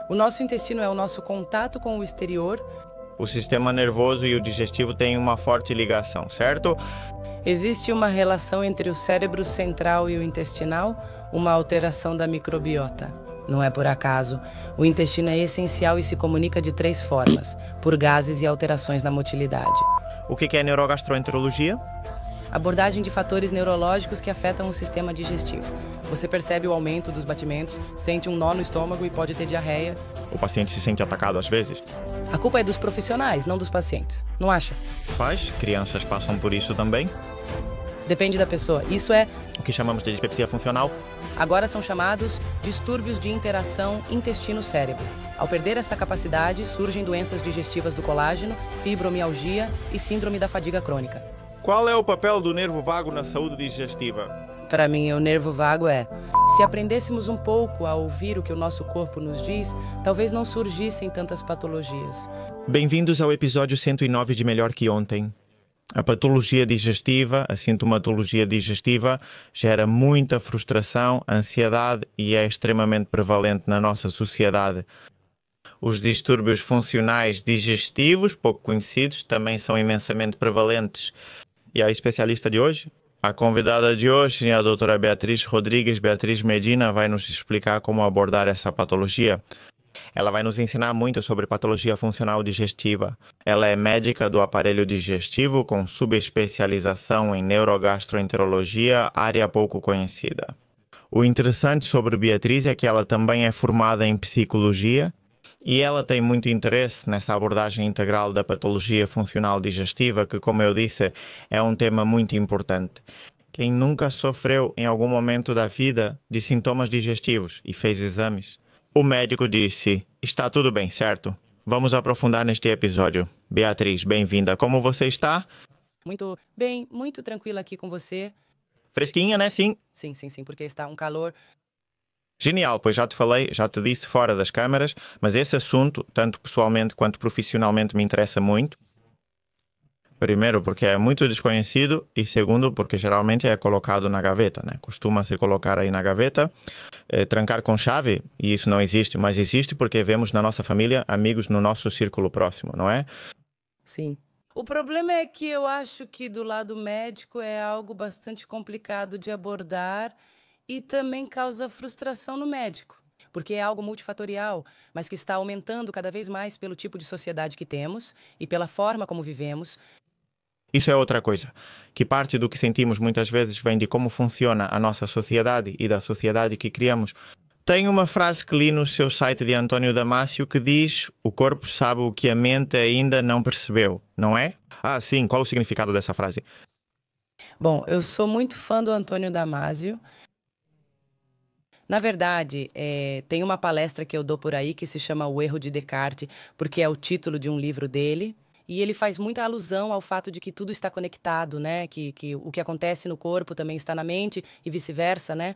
O nosso intestino é o nosso contato com o exterior. O sistema nervoso e o digestivo têm uma forte ligação, certo? Existe uma relação entre o cérebro central e o intestinal, uma alteração da microbiota. Não é por acaso. O intestino é essencial e se comunica de 3 formas, por gases e alterações na motilidade. O que é neurogastroenterologia? Abordagem de fatores neurológicos que afetam o sistema digestivo. Você percebe o aumento dos batimentos, sente um nó no estômago e pode ter diarreia. O paciente se sente atacado às vezes? A culpa é dos profissionais, não dos pacientes. Não acha? Faz? Crianças passam por isso também? Depende da pessoa. Isso é... O que chamamos de dispepsia funcional? Agora são chamados distúrbios de interação intestino-cérebro. Ao perder essa capacidade, surgem doenças digestivas do colágeno, fibromialgia e síndrome da fadiga crônica. Qual é o papel do nervo vago na saúde digestiva? Para mim, o nervo vago é... Se aprendêssemos um pouco a ouvir o que o nosso corpo nos diz, talvez não surgissem tantas patologias. Bem-vindos ao episódio 109 de Melhor que Ontem. A patologia digestiva, a sintomatologia digestiva, gera muita frustração, ansiedade e é extremamente prevalente na nossa sociedade. Os distúrbios funcionais digestivos, pouco conhecidos, também são imensamente prevalentes. E a especialista de hoje? A convidada de hoje é a doutora Beatriz Rodrigues. Beatriz Medina vai nos explicar como abordar essa patologia. Ela vai nos ensinar muito sobre patologia funcional digestiva. Ela é médica do aparelho digestivo com subespecialização em neurogastroenterologia, área pouco conhecida. O interessante sobre Beatriz é que ela também é formada em psicologia e ela tem muito interesse nessa abordagem integral da patologia funcional digestiva, que, como eu disse, é um tema muito importante. Quem nunca sofreu em algum momento da vida de sintomas digestivos e fez exames? O médico disse, está tudo bem, certo? Vamos aprofundar neste episódio. Beatriz, bem-vinda. Como você está? Muito bem, muito tranquila aqui com você. Fresquinha, né? Sim. Sim, porque está um calor. Genial, pois já te falei, já te disse fora das câmaras, mas esse assunto, tanto pessoalmente quanto profissionalmente, me interessa muito. Primeiro, porque é muito desconhecido e segundo, porque geralmente é colocado na gaveta, né? Costuma-se colocar aí na gaveta, trancar com chave, e isso não existe, mas existe porque vemos na nossa família amigos no nosso círculo próximo, não é? Sim. O problema é que eu acho que do lado médico é algo bastante complicado de abordar e também causa frustração no médico, porque é algo multifatorial, mas que está aumentando cada vez mais pelo tipo de sociedade que temos e pela forma como vivemos. Isso é outra coisa, que parte do que sentimos muitas vezes vem de como funciona a nossa sociedade e da sociedade que criamos. Tem uma frase que li no seu site de António Damasio que diz: o corpo sabe o que a mente ainda não percebeu, não é? Ah, sim, qual o significado dessa frase? Bom, eu sou muito fã do Antônio Damasio. Na verdade, tem uma palestra que eu dou por aí que se chama O Erro de Descartes, porque é o título de um livro dele. E ele faz muita alusão ao fato de que tudo está conectado, né? Que o que acontece no corpo também está na mente e vice-versa, né?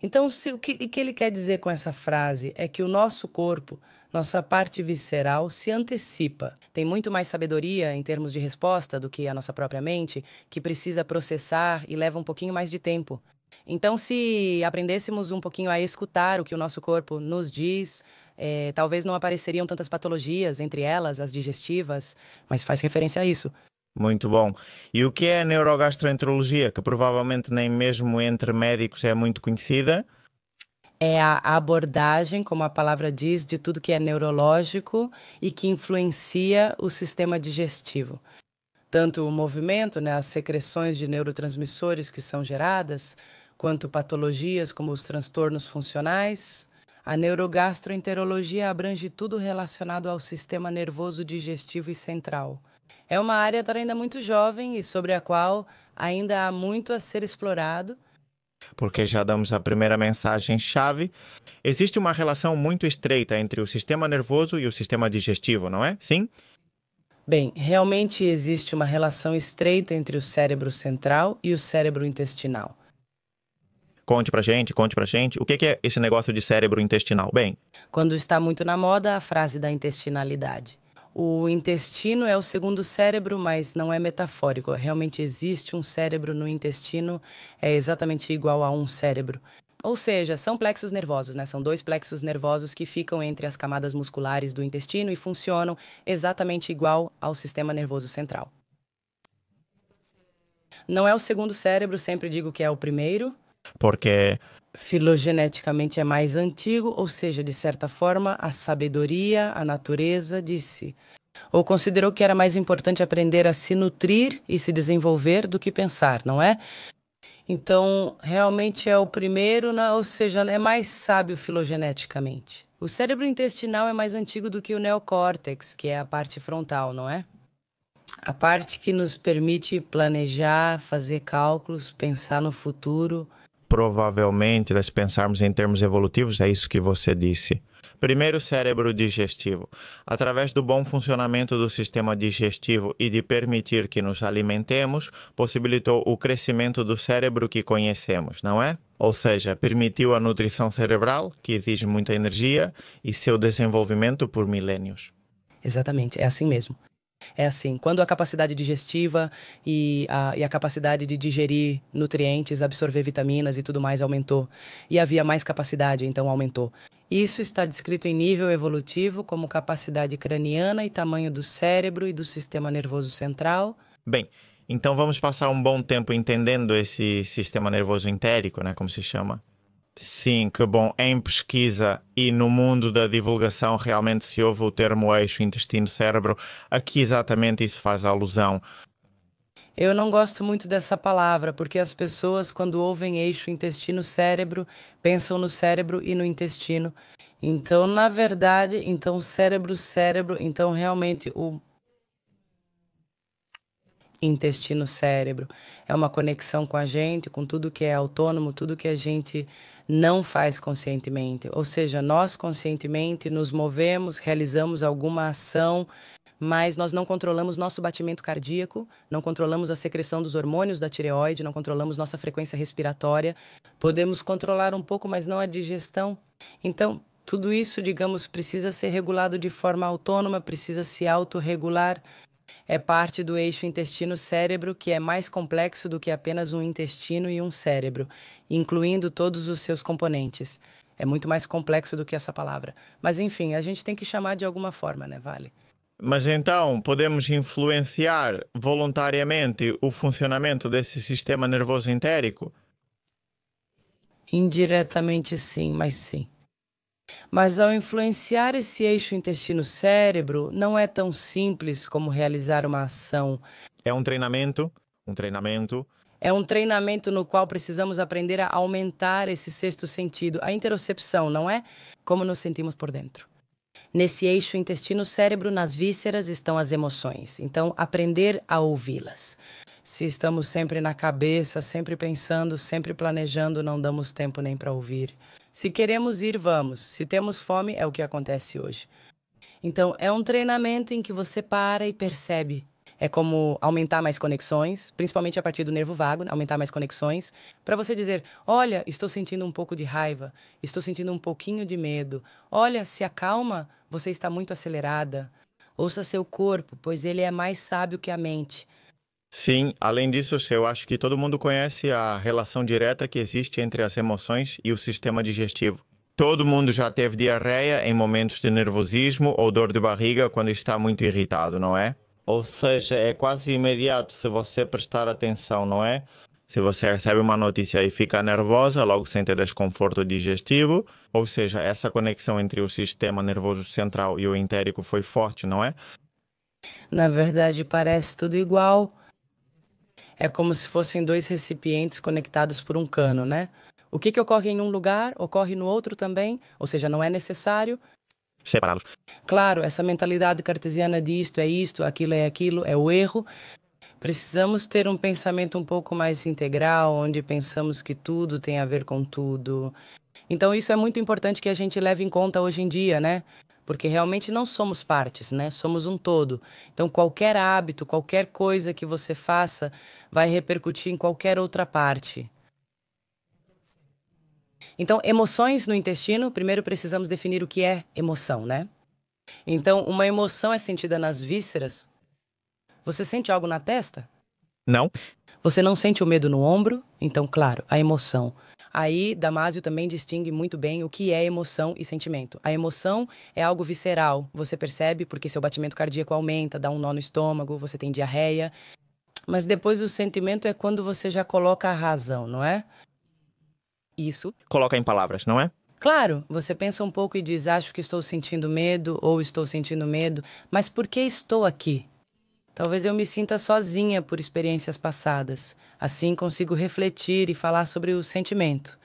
Então, o que ele quer dizer com essa frase é que o nosso corpo, nossa parte visceral, se antecipa. Tem muito mais sabedoria em termos de resposta do que a nossa própria mente, que precisa processar e leva um pouquinho mais de tempo. Então, se aprendêssemos um pouquinho a escutar o que o nosso corpo nos diz, talvez não apareceriam tantas patologias, entre elas as digestivas, mas faz referência a isso. Muito bom. E o que é a neurogastroenterologia, que provavelmente nem mesmo entre médicos é muito conhecida? É a abordagem, como a palavra diz, de tudo que é neurológico e que influencia o sistema digestivo. Tanto o movimento, né, as secreções de neurotransmissores que são geradas, quanto patologias como os transtornos funcionais. A neurogastroenterologia abrange tudo relacionado ao sistema nervoso digestivo e central. É uma área ainda muito jovem e sobre a qual ainda há muito a ser explorado. Porque já damos a primeira mensagem-chave. Existe uma relação muito estreita entre o sistema nervoso e o sistema digestivo, não é? Sim? Bem, realmente existe uma relação estreita entre o cérebro central e o cérebro intestinal. Conte pra gente. O que é esse negócio de cérebro intestinal? Bem, Quando está muito na moda a frase da intestinalidade. O intestino é o segundo cérebro, mas não é metafórico. Realmente existe um cérebro no intestino, é exatamente igual a um cérebro. Ou seja, são plexos nervosos, né? São dois plexos nervosos que ficam entre as camadas musculares do intestino e funcionam exatamente igual ao sistema nervoso central. Não é o segundo cérebro, sempre digo que é o primeiro. Porque Filogeneticamente é mais antigo, ou seja, de certa forma, a sabedoria, a natureza disse. Ou considerou que era mais importante aprender a se nutrir e se desenvolver do que pensar, não é? Então, realmente é o primeiro, ou seja, é mais sábio filogeneticamente. O cérebro intestinal é mais antigo do que o neocórtex, que é a parte frontal, não é? A parte que nos permite planejar, fazer cálculos, pensar no futuro. provavelmente, se pensarmos em termos evolutivos, é isso que você disse. Primeiro, cérebro digestivo. Através do bom funcionamento do sistema digestivo e de permitir que nos alimentemos, possibilitou o crescimento do cérebro que conhecemos, não é? Ou seja, permitiu a nutrição cerebral, que exige muita energia, e seu desenvolvimento por milênios. Exatamente, é assim mesmo. É assim, quando a capacidade digestiva e a capacidade de digerir nutrientes, absorver vitaminas e tudo mais aumentou, e havia mais capacidade, então aumentou. Isso está descrito em nível evolutivo como capacidade craniana e tamanho do cérebro e do sistema nervoso central. Bem, então vamos passar um bom tempo entendendo esse sistema nervoso entérico, né, como se chama. Sim, que bom. Em pesquisa e no mundo da divulgação realmente se ouve o termo eixo intestino-cérebro. Aqui exatamente isso faz alusão. Eu não gosto muito dessa palavra, porque as pessoas, quando ouvem eixo intestino-cérebro, pensam no cérebro e no intestino. Então, na verdade, então cérebro, então realmente o intestino-cérebro é uma conexão com a gente, com tudo que é autônomo, tudo que a gente não faz conscientemente. Ou seja, nós conscientemente nos movemos, realizamos alguma ação, mas nós não controlamos nosso batimento cardíaco, não controlamos a secreção dos hormônios da tireoide, não controlamos nossa frequência respiratória. Podemos controlar um pouco, mas não a digestão. Então, tudo isso, digamos, precisa ser regulado de forma autônoma, precisa se autorregular. É parte do eixo intestino-cérebro, que é mais complexo do que apenas um intestino e um cérebro, incluindo todos os seus componentes. É muito mais complexo do que essa palavra. Mas, enfim, a gente tem que chamar de alguma forma, né, Vale? Mas então, podemos influenciar voluntariamente o funcionamento desse sistema nervoso entérico? Indiretamente, sim, mas sim. Mas ao influenciar esse eixo intestino-cérebro, não é tão simples como realizar uma ação. É um treinamento, É um treinamento no qual precisamos aprender a aumentar esse sexto sentido, a interocepção, não é? Como nos sentimos por dentro. Nesse eixo intestino-cérebro, nas vísceras, estão as emoções. Então, aprender a ouvi-las. Se estamos sempre na cabeça, sempre pensando, sempre planejando, não damos tempo nem para ouvir. Se queremos ir, vamos. Se temos fome, é o que acontece hoje. Então, é um treinamento em que você para e percebe. É como aumentar mais conexões, principalmente a partir do nervo vago, aumentar mais conexões, para você dizer, olha, estou sentindo um pouco de raiva, estou sentindo um pouquinho de medo. Olha, se acalma, você está muito acelerada. Ouça seu corpo, pois ele é mais sábio que a mente. Sim, além disso, eu acho que todo mundo conhece a relação direta que existe entre as emoções e o sistema digestivo. Todo mundo já teve diarreia em momentos de nervosismo ou dor de barriga quando está muito irritado, não é? Ou seja, é quase imediato se você prestar atenção, não é? Se você recebe uma notícia e fica nervosa, logo sente desconforto digestivo. Ou seja, essa conexão entre o sistema nervoso central e o entérico foi forte, não é? Na verdade, parece tudo igual. É como se fossem dois recipientes conectados por um cano, né? O que ocorre em um lugar, ocorre no outro também, ou seja, não é necessário separá-los. Claro, essa mentalidade cartesiana de isto, aquilo, é o erro. Precisamos ter um pensamento um pouco mais integral, onde pensamos que tudo tem a ver com tudo. Então, isso é muito importante que a gente leve em conta hoje em dia, né? Porque realmente não somos partes, né? Somos um todo. Então, qualquer hábito, qualquer coisa que você faça vai repercutir em qualquer outra parte. Então, emoções no intestino, primeiro precisamos definir o que é emoção, né? Então, uma emoção é sentida nas vísceras. Você sente algo na testa? Não. Você não sente o medo no ombro? Então, claro, a emoção. Aí, Damasio também distingue muito bem o que é emoção e sentimento. A emoção é algo visceral, você percebe porque seu batimento cardíaco aumenta, dá um nó no estômago, você tem diarreia. Mas depois o sentimento é quando você já coloca a razão, não é? Isso. Coloca em palavras, não é? Claro, você pensa um pouco e diz, acho que estou sentindo medo ou estou sentindo medo, mas por que estou aqui? Talvez eu me sinta sozinha por experiências passadas. Assim consigo refletir e falar sobre o sentimento.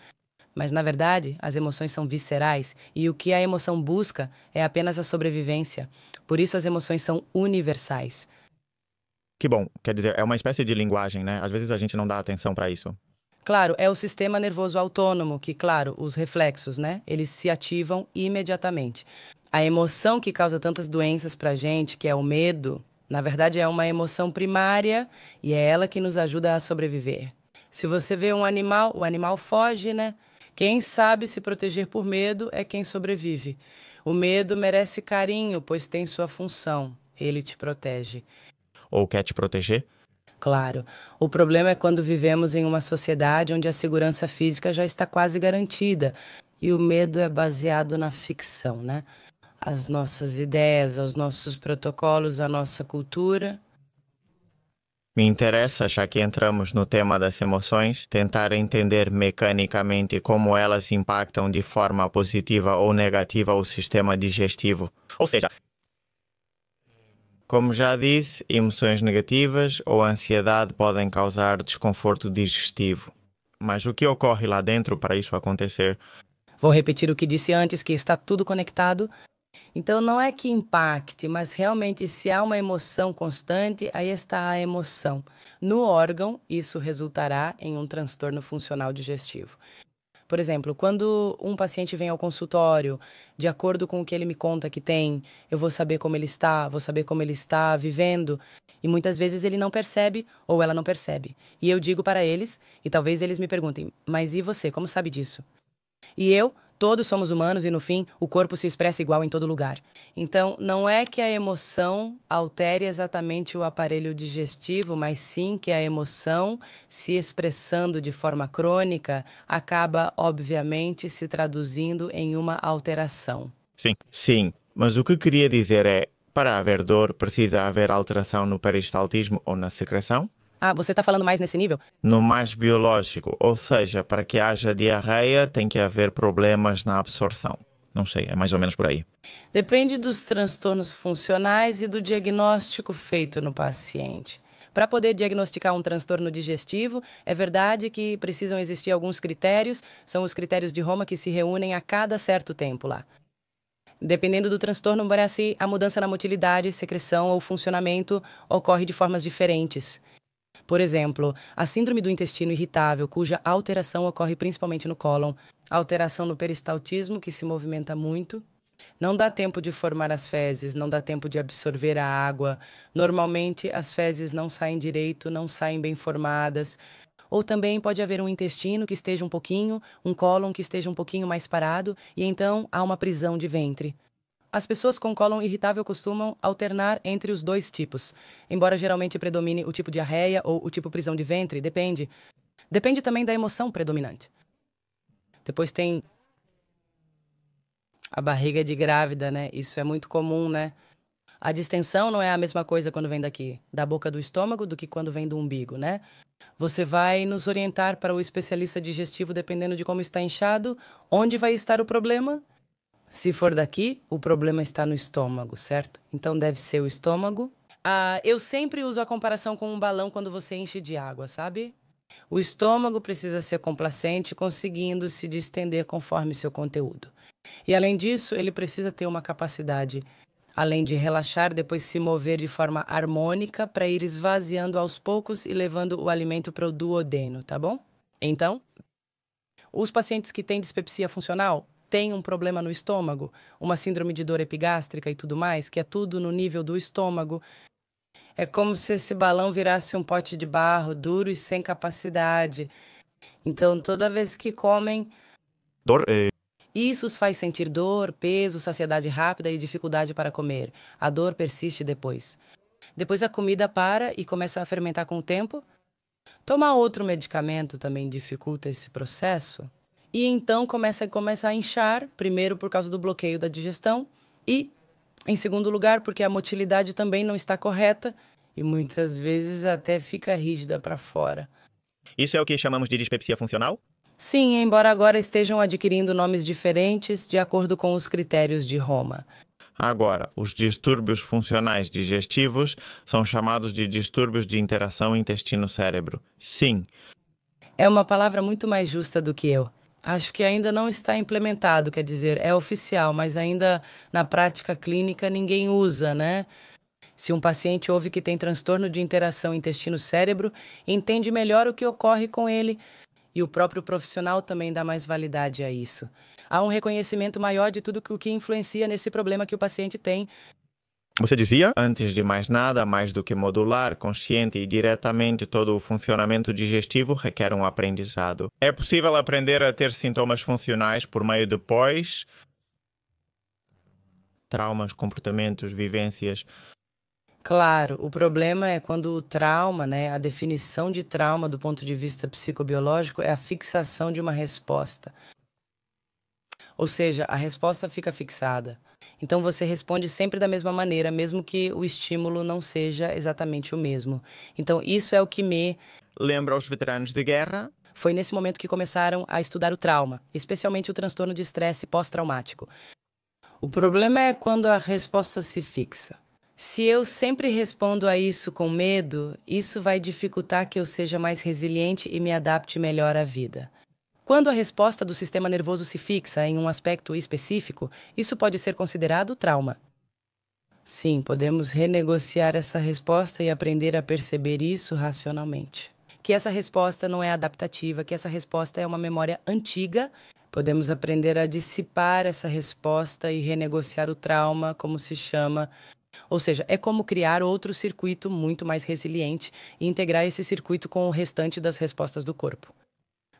Mas, na verdade, as emoções são viscerais e o que a emoção busca é apenas a sobrevivência. Por isso, as emoções são universais. Que bom, quer dizer, é uma espécie de linguagem, né? Às vezes a gente não dá atenção para isso. Claro, é o sistema nervoso autônomo que, claro, os reflexos, né? Eles se ativam imediatamente. A emoção que causa tantas doenças pra gente, que é o medo, na verdade é uma emoção primária e é ela que nos ajuda a sobreviver. Se você vê um animal, o animal foge, né? Quem sabe se proteger por medo é quem sobrevive. O medo merece carinho, pois tem sua função. Ele te protege. Ou quer te proteger? Claro, o problema é quando vivemos em uma sociedade onde a segurança física já está quase garantida e o medo é baseado na ficção, né? As nossas ideias, os nossos protocolos, a nossa cultura. Me interessa, já que entramos no tema das emoções, tentar entender mecanicamente como elas impactam de forma positiva ou negativa o sistema digestivo. Ou seja, como já disse, emoções negativas ou ansiedade podem causar desconforto digestivo. Mas o que ocorre lá dentro para isso acontecer? Vou repetir o que disse antes, que está tudo conectado. Então, não é que impacte, mas realmente, se há uma emoção constante, aí está a emoção. No órgão, isso resultará em um transtorno funcional digestivo. Por exemplo, quando um paciente vem ao consultório, de acordo com o que ele me conta que tem, eu vou saber como ele está, vou saber como ele está vivendo, e muitas vezes ele não percebe ou ela não percebe. E eu digo para eles, e talvez eles me perguntem, mas e você, como sabe disso? E eu, todos somos humanos e no fim, o corpo se expressa igual em todo lugar. Então, não é que a emoção altere exatamente o aparelho digestivo, mas sim que a emoção, se expressando de forma crônica, acaba, obviamente, se traduzindo em uma alteração. Sim, mas o que queria dizer é, para haver dor, precisa haver alteração no peristaltismo ou na secreção? Ah, você está falando mais nesse nível? No mais biológico, ou seja, para que haja diarreia tem que haver problemas na absorção. Não sei, é mais ou menos por aí. Depende dos transtornos funcionais e do diagnóstico feito no paciente. Para poder diagnosticar um transtorno digestivo, é verdade que precisam existir alguns critérios, são os critérios de Roma que se reúnem a cada certo tempo lá. Dependendo do transtorno, parece a mudança na motilidade, secreção ou funcionamento ocorre de formas diferentes. Por exemplo, a síndrome do intestino irritável, cuja alteração ocorre principalmente no cólon, alteração no peristaltismo, que se movimenta muito. Não dá tempo de formar as fezes, não dá tempo de absorver a água. Normalmente, as fezes não saem direito, não saem bem formadas. Ou também pode haver um intestino que esteja um pouquinho, um cólon que esteja um pouquinho mais parado, e então há uma prisão de ventre. As pessoas com cólon irritável costumam alternar entre os dois tipos, embora geralmente predomine o tipo diarreia ou o tipo prisão de ventre, depende. Depende também da emoção predominante. Depois tem a barriga de grávida, né? Isso é muito comum, né? A distensão não é a mesma coisa quando vem daqui, da boca do estômago, do que quando vem do umbigo, né? Você vai nos orientar para o especialista digestivo dependendo de como está inchado, onde vai estar o problema. Se for daqui, o problema está no estômago, certo? Então deve ser o estômago. Eu sempre uso a comparação com um balão quando você enche de água, sabe? O estômago precisa ser complacente, conseguindo se distender conforme seu conteúdo. E além disso, ele precisa ter uma capacidade, além de relaxar, depois se mover de forma harmônica para ir esvaziando aos poucos e levando o alimento para o duodeno, tá bom? Então, os pacientes que têm dispepsia funcional têm um problema no estômago, uma síndrome de dor epigástrica e tudo mais, que é tudo no nível do estômago. É como se esse balão virasse um pote de barro, duro e sem capacidade. Então, toda vez que comem, Dor, isso os faz sentir dor, peso, saciedade rápida e dificuldade para comer. A dor persiste depois. Depois a comida para e começa a fermentar com o tempo. Tomar outro medicamento também dificulta esse processo. E então começa a inchar, primeiro por causa do bloqueio da digestão e, em segundo lugar, porque a motilidade também não está correta e muitas vezes até fica rígida para fora. Isso é o que chamamos de dispepsia funcional? Sim, embora agora estejam adquirindo nomes diferentes de acordo com os critérios de Roma. Agora, os distúrbios funcionais digestivos são chamados de distúrbios de interação intestino-cérebro. Sim. É uma palavra muito mais justa do que eu. Acho que ainda não está implementado, quer dizer, é oficial, mas ainda na prática clínica ninguém usa, né? Se um paciente ouve que tem transtorno de interação intestino-cérebro, entende melhor o que ocorre com ele e o próprio profissional também dá mais validade a isso. Há um reconhecimento maior de tudo o que influencia nesse problema que o paciente tem. Você dizia, antes de mais nada, mais do que modular, consciente e diretamente todo o funcionamento digestivo requer um aprendizado. É possível aprender a ter sintomas funcionais por meio de traumas, comportamentos, vivências. Claro, o problema é quando o trauma, né, a definição de trauma do ponto de vista psicobiológico é a fixação de uma resposta. Ou seja, a resposta fica fixada. Então você responde sempre da mesma maneira, mesmo que o estímulo não seja exatamente o mesmo. Então isso é o que me lembra os veteranos de guerra? Foi nesse momento que começaram a estudar o trauma, especialmente o transtorno de estresse pós-traumático. O problema é quando a resposta se fixa. Se eu sempre respondo a isso com medo, isso vai dificultar que eu seja mais resiliente e me adapte melhor à vida. Quando a resposta do sistema nervoso se fixa em um aspecto específico, isso pode ser considerado trauma. Sim, podemos renegociar essa resposta e aprender a perceber isso racionalmente. Que essa resposta não é adaptativa, que essa resposta é uma memória antiga. Podemos aprender a dissipar essa resposta e renegociar o trauma, como se chama. Ou seja, é como criar outro circuito muito mais resiliente e integrar esse circuito com o restante das respostas do corpo.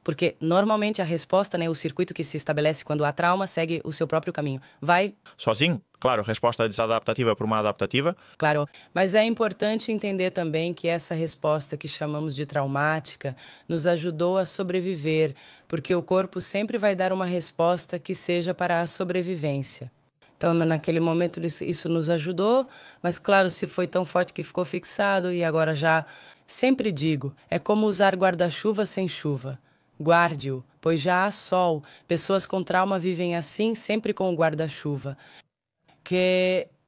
Porque, normalmente, a resposta, né, o circuito que se estabelece quando há trauma, segue o seu próprio caminho. Vai... sozinho? Claro, resposta desadaptativa por uma adaptativa. Claro, mas é importante entender também que essa resposta que chamamos de traumática nos ajudou a sobreviver, porque o corpo sempre vai dar uma resposta que seja para a sobrevivência. Então, naquele momento, isso nos ajudou, mas, claro, se foi tão forte que ficou fixado e agora já... Sempre digo, é como usar guarda-chuva sem chuva. Guarde-o, pois já há sol. Pessoas com trauma vivem assim, sempre com o guarda-chuva.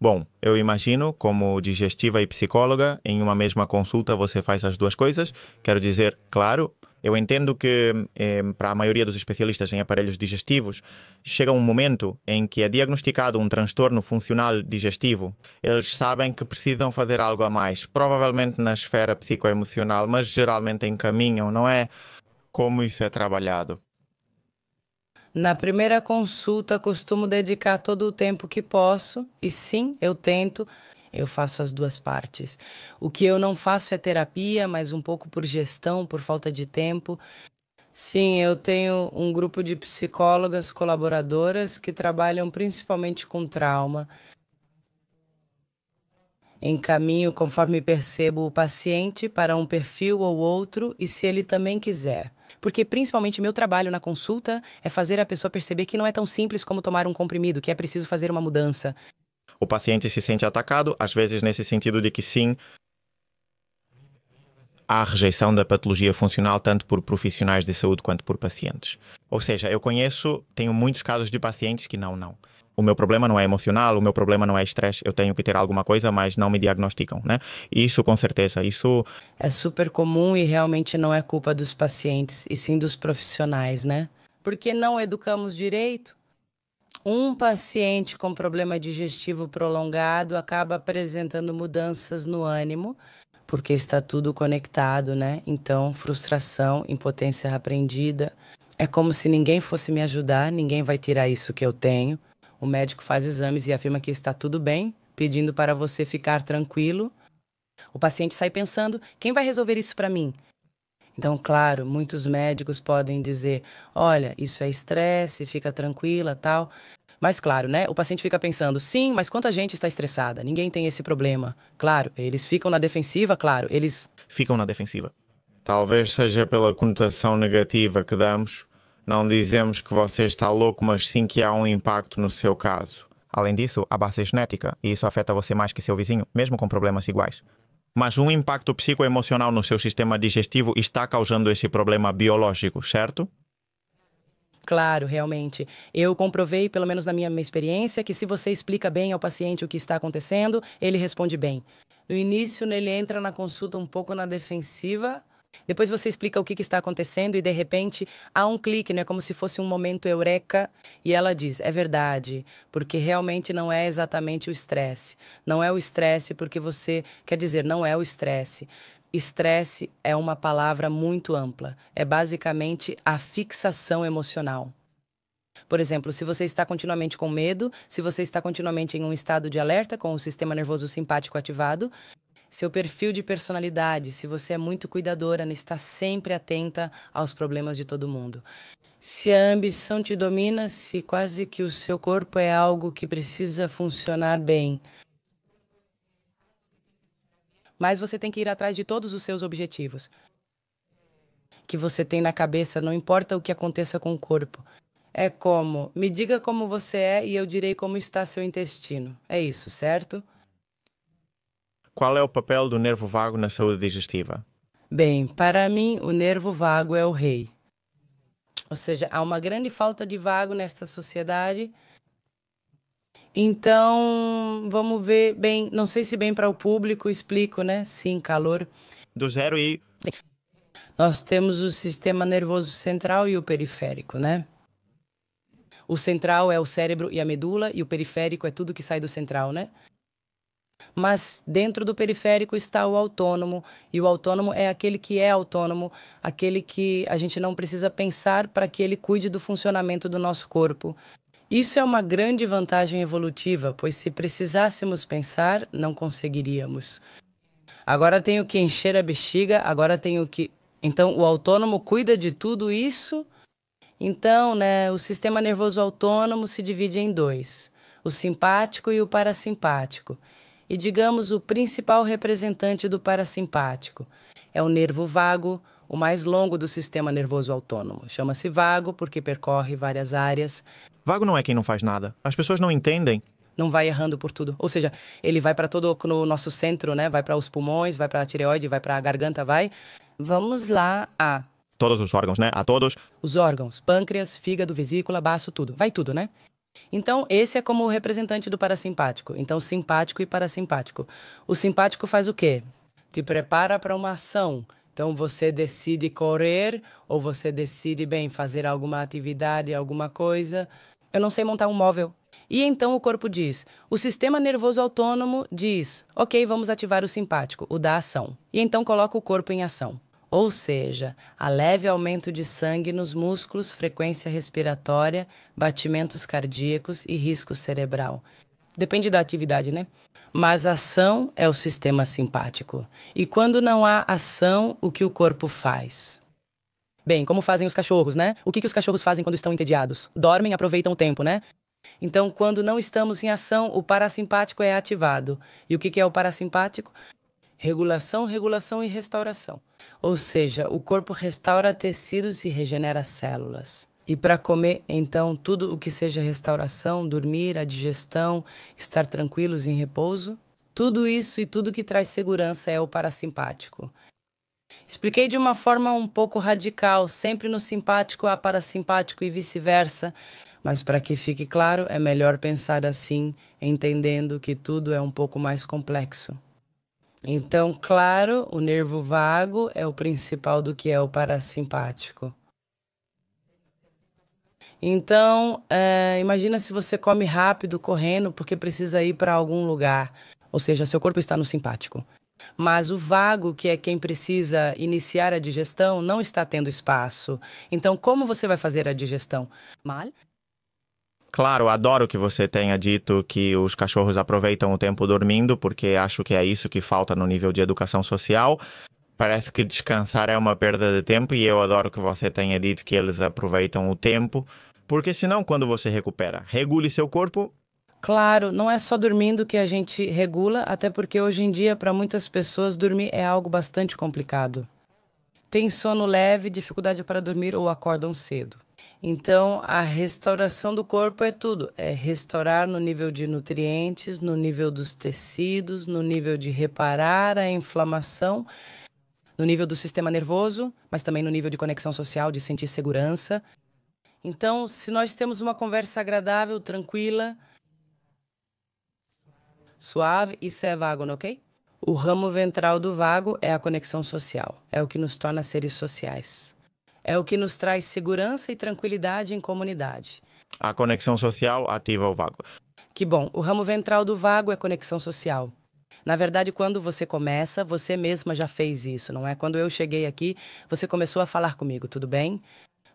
Bom, eu imagino, como digestiva e psicóloga, em uma mesma consulta você faz as duas coisas. Quero dizer, claro, eu entendo que para a maioria dos especialistas em aparelhos digestivos, chega um momento em que é diagnosticado um transtorno funcional digestivo. Eles sabem que precisam fazer algo a mais, provavelmente na esfera psicoemocional, mas geralmente encaminham, não é? Como isso é trabalhado? Na primeira consulta, costumo dedicar todo o tempo que posso, e sim, eu tento, eu faço as duas partes. O que eu não faço é terapia, mas um pouco por gestão, por falta de tempo. Sim, eu tenho um grupo de psicólogas colaboradoras que trabalham principalmente com trauma. Encaminho conforme percebo o paciente para um perfil ou outro e se ele também quiser. Porque principalmente meu trabalho na consulta é fazer a pessoa perceber que não é tão simples como tomar um comprimido, que é preciso fazer uma mudança. O paciente se sente atacado, às vezes nesse sentido de que sim, há rejeição da patologia funcional tanto por profissionais de saúde quanto por pacientes. Ou seja, eu tenho muitos casos de pacientes que não. O meu problema não é emocional, o meu problema não é estresse, eu tenho que ter alguma coisa, mas não me diagnosticam, né? Isso com certeza, isso... É super comum e realmente não é culpa dos pacientes, e sim dos profissionais, né? Porque não educamos direito. Um paciente com problema digestivo prolongado acaba apresentando mudanças no ânimo, porque está tudo conectado, né? Então, frustração, impotência repreendida. É como se ninguém fosse me ajudar, ninguém vai tirar isso que eu tenho. O médico faz exames e afirma que está tudo bem, pedindo para você ficar tranquilo. O paciente sai pensando, quem vai resolver isso para mim? Então, claro, muitos médicos podem dizer, olha, isso é estresse, fica tranquila, tal. Mas, claro, né? O paciente fica pensando, sim, mas quanta gente está estressada? Ninguém tem esse problema. Claro, eles ficam na defensiva, claro, eles... ficam na defensiva. Talvez seja pela conotação negativa que damos. Não dizemos que você está louco, mas sim que há um impacto no seu caso. Além disso, a base é genética, e isso afeta você mais que seu vizinho, mesmo com problemas iguais. Mas um impacto psicoemocional no seu sistema digestivo está causando esse problema biológico, certo? Claro, realmente. Eu comprovei, pelo menos na minha experiência, que se você explica bem ao paciente o que está acontecendo, ele responde bem. No início, ele entra na consulta um pouco na defensiva. Depois você explica o que está acontecendo e, de repente, há um clique, né? Como se fosse um momento eureka. E ela diz, é verdade, porque realmente não é exatamente o estresse. Não é o estresse porque você... Quer dizer, não é o estresse. Estresse é uma palavra muito ampla. É basicamente a fixação emocional. Por exemplo, se você está continuamente com medo, se você está continuamente em um estado de alerta com o sistema nervoso simpático ativado, seu perfil de personalidade, se você é muito cuidadora, está sempre atenta aos problemas de todo mundo. Se a ambição te domina, se quase que o seu corpo é algo que precisa funcionar bem. Mas você tem que ir atrás de todos os seus objetivos que você tem na cabeça, não importa o que aconteça com o corpo. É como, me diga como você é e eu direi como está seu intestino. É isso, certo? Qual é o papel do nervo vago na saúde digestiva? Bem, para mim, o nervo vago é o rei. Ou seja, há uma grande falta de vago nesta sociedade. Então, vamos ver bem, não sei se bem para o público, explico, né? Sim, calor. Do zero e... Nós temos o sistema nervoso central e o periférico, né? O central é o cérebro e a medula, e o periférico é tudo que sai do central, né? Mas dentro do periférico está o autônomo, e o autônomo é aquele que é autônomo, aquele que a gente não precisa pensar para que ele cuide do funcionamento do nosso corpo. Isso é uma grande vantagem evolutiva, pois se precisássemos pensar, não conseguiríamos. Agora tenho que encher a bexiga, agora tenho que... Então, o autônomo cuida de tudo isso. Então, né, o sistema nervoso autônomo se divide em dois, o simpático e o parasimpático. E, digamos, o principal representante do parasimpático é o nervo vago, o mais longo do sistema nervoso autônomo. Chama-se vago porque percorre várias áreas. Vago não é quem não faz nada. As pessoas não entendem. Não vai errando por tudo. Ou seja, ele vai para todo o nosso centro, né? Vai para os pulmões, vai para a tireoide, vai para a garganta, vai. Vamos lá a... Todos os órgãos, né? A todos. Os órgãos, pâncreas, fígado, vesícula, baço, tudo. Vai tudo, né? Então, esse é como o representante do parasimpático. Então, simpático e parasimpático. O simpático faz o quê? Te prepara para uma ação. Então, você decide correr ou você decide, bem, fazer alguma atividade, alguma coisa. Eu não sei montar um móvel. E então o corpo diz, o sistema nervoso autônomo diz, ok, vamos ativar o simpático, o da ação. E então coloca o corpo em ação. Ou seja, há leve aumento de sangue nos músculos, frequência respiratória, batimentos cardíacos e risco cerebral. Depende da atividade, né? Mas a ação é o sistema simpático. E quando não há ação, o que o corpo faz? Bem, como fazem os cachorros, né? O que os cachorros fazem quando estão entediados? Dormem, aproveitam o tempo, né? Então, quando não estamos em ação, o parasimpático é ativado. E o que é o parasimpático? Regulação, regulação e restauração. Ou seja, o corpo restaura tecidos e regenera células. E para comer, então, tudo o que seja restauração, dormir, a digestão, estar tranquilos em repouso, tudo isso e tudo que traz segurança é o parasimpático. Expliquei de uma forma um pouco radical, sempre no simpático há parasimpático e vice-versa, mas para que fique claro, é melhor pensar assim, entendendo que tudo é um pouco mais complexo. Então, claro, o nervo vago é o principal do que é o parasimpático. Então, imagina se você come rápido, correndo, porque precisa ir para algum lugar. Ou seja, seu corpo está no simpático. Mas o vago, que é quem precisa iniciar a digestão, não está tendo espaço. Então, como você vai fazer a digestão? Mal? Claro, adoro que você tenha dito que os cachorros aproveitam o tempo dormindo, porque acho que é isso que falta no nível de educação social. Parece que descansar é uma perda de tempo e eu adoro que você tenha dito que eles aproveitam o tempo, porque senão quando você recupera, regule seu corpo. Claro, não é só dormindo que a gente regula, até porque hoje em dia, para muitas pessoas, dormir é algo bastante complicado. Tem sono leve, dificuldade para dormir ou acordam cedo. Então, a restauração do corpo é tudo. É restaurar no nível de nutrientes, no nível dos tecidos, no nível de reparar a inflamação, no nível do sistema nervoso, mas também no nível de conexão social, de sentir segurança. Então, se nós temos uma conversa agradável, tranquila, suave, isso é vago, ok? O ramo ventral do vago é a conexão social. É o que nos torna seres sociais. É o que nos traz segurança e tranquilidade em comunidade. A conexão social ativa o vago. Que bom, o ramo ventral do vago é conexão social. Na verdade, quando você começa, você mesma já fez isso, não é? Quando eu cheguei aqui, você começou a falar comigo, tudo bem?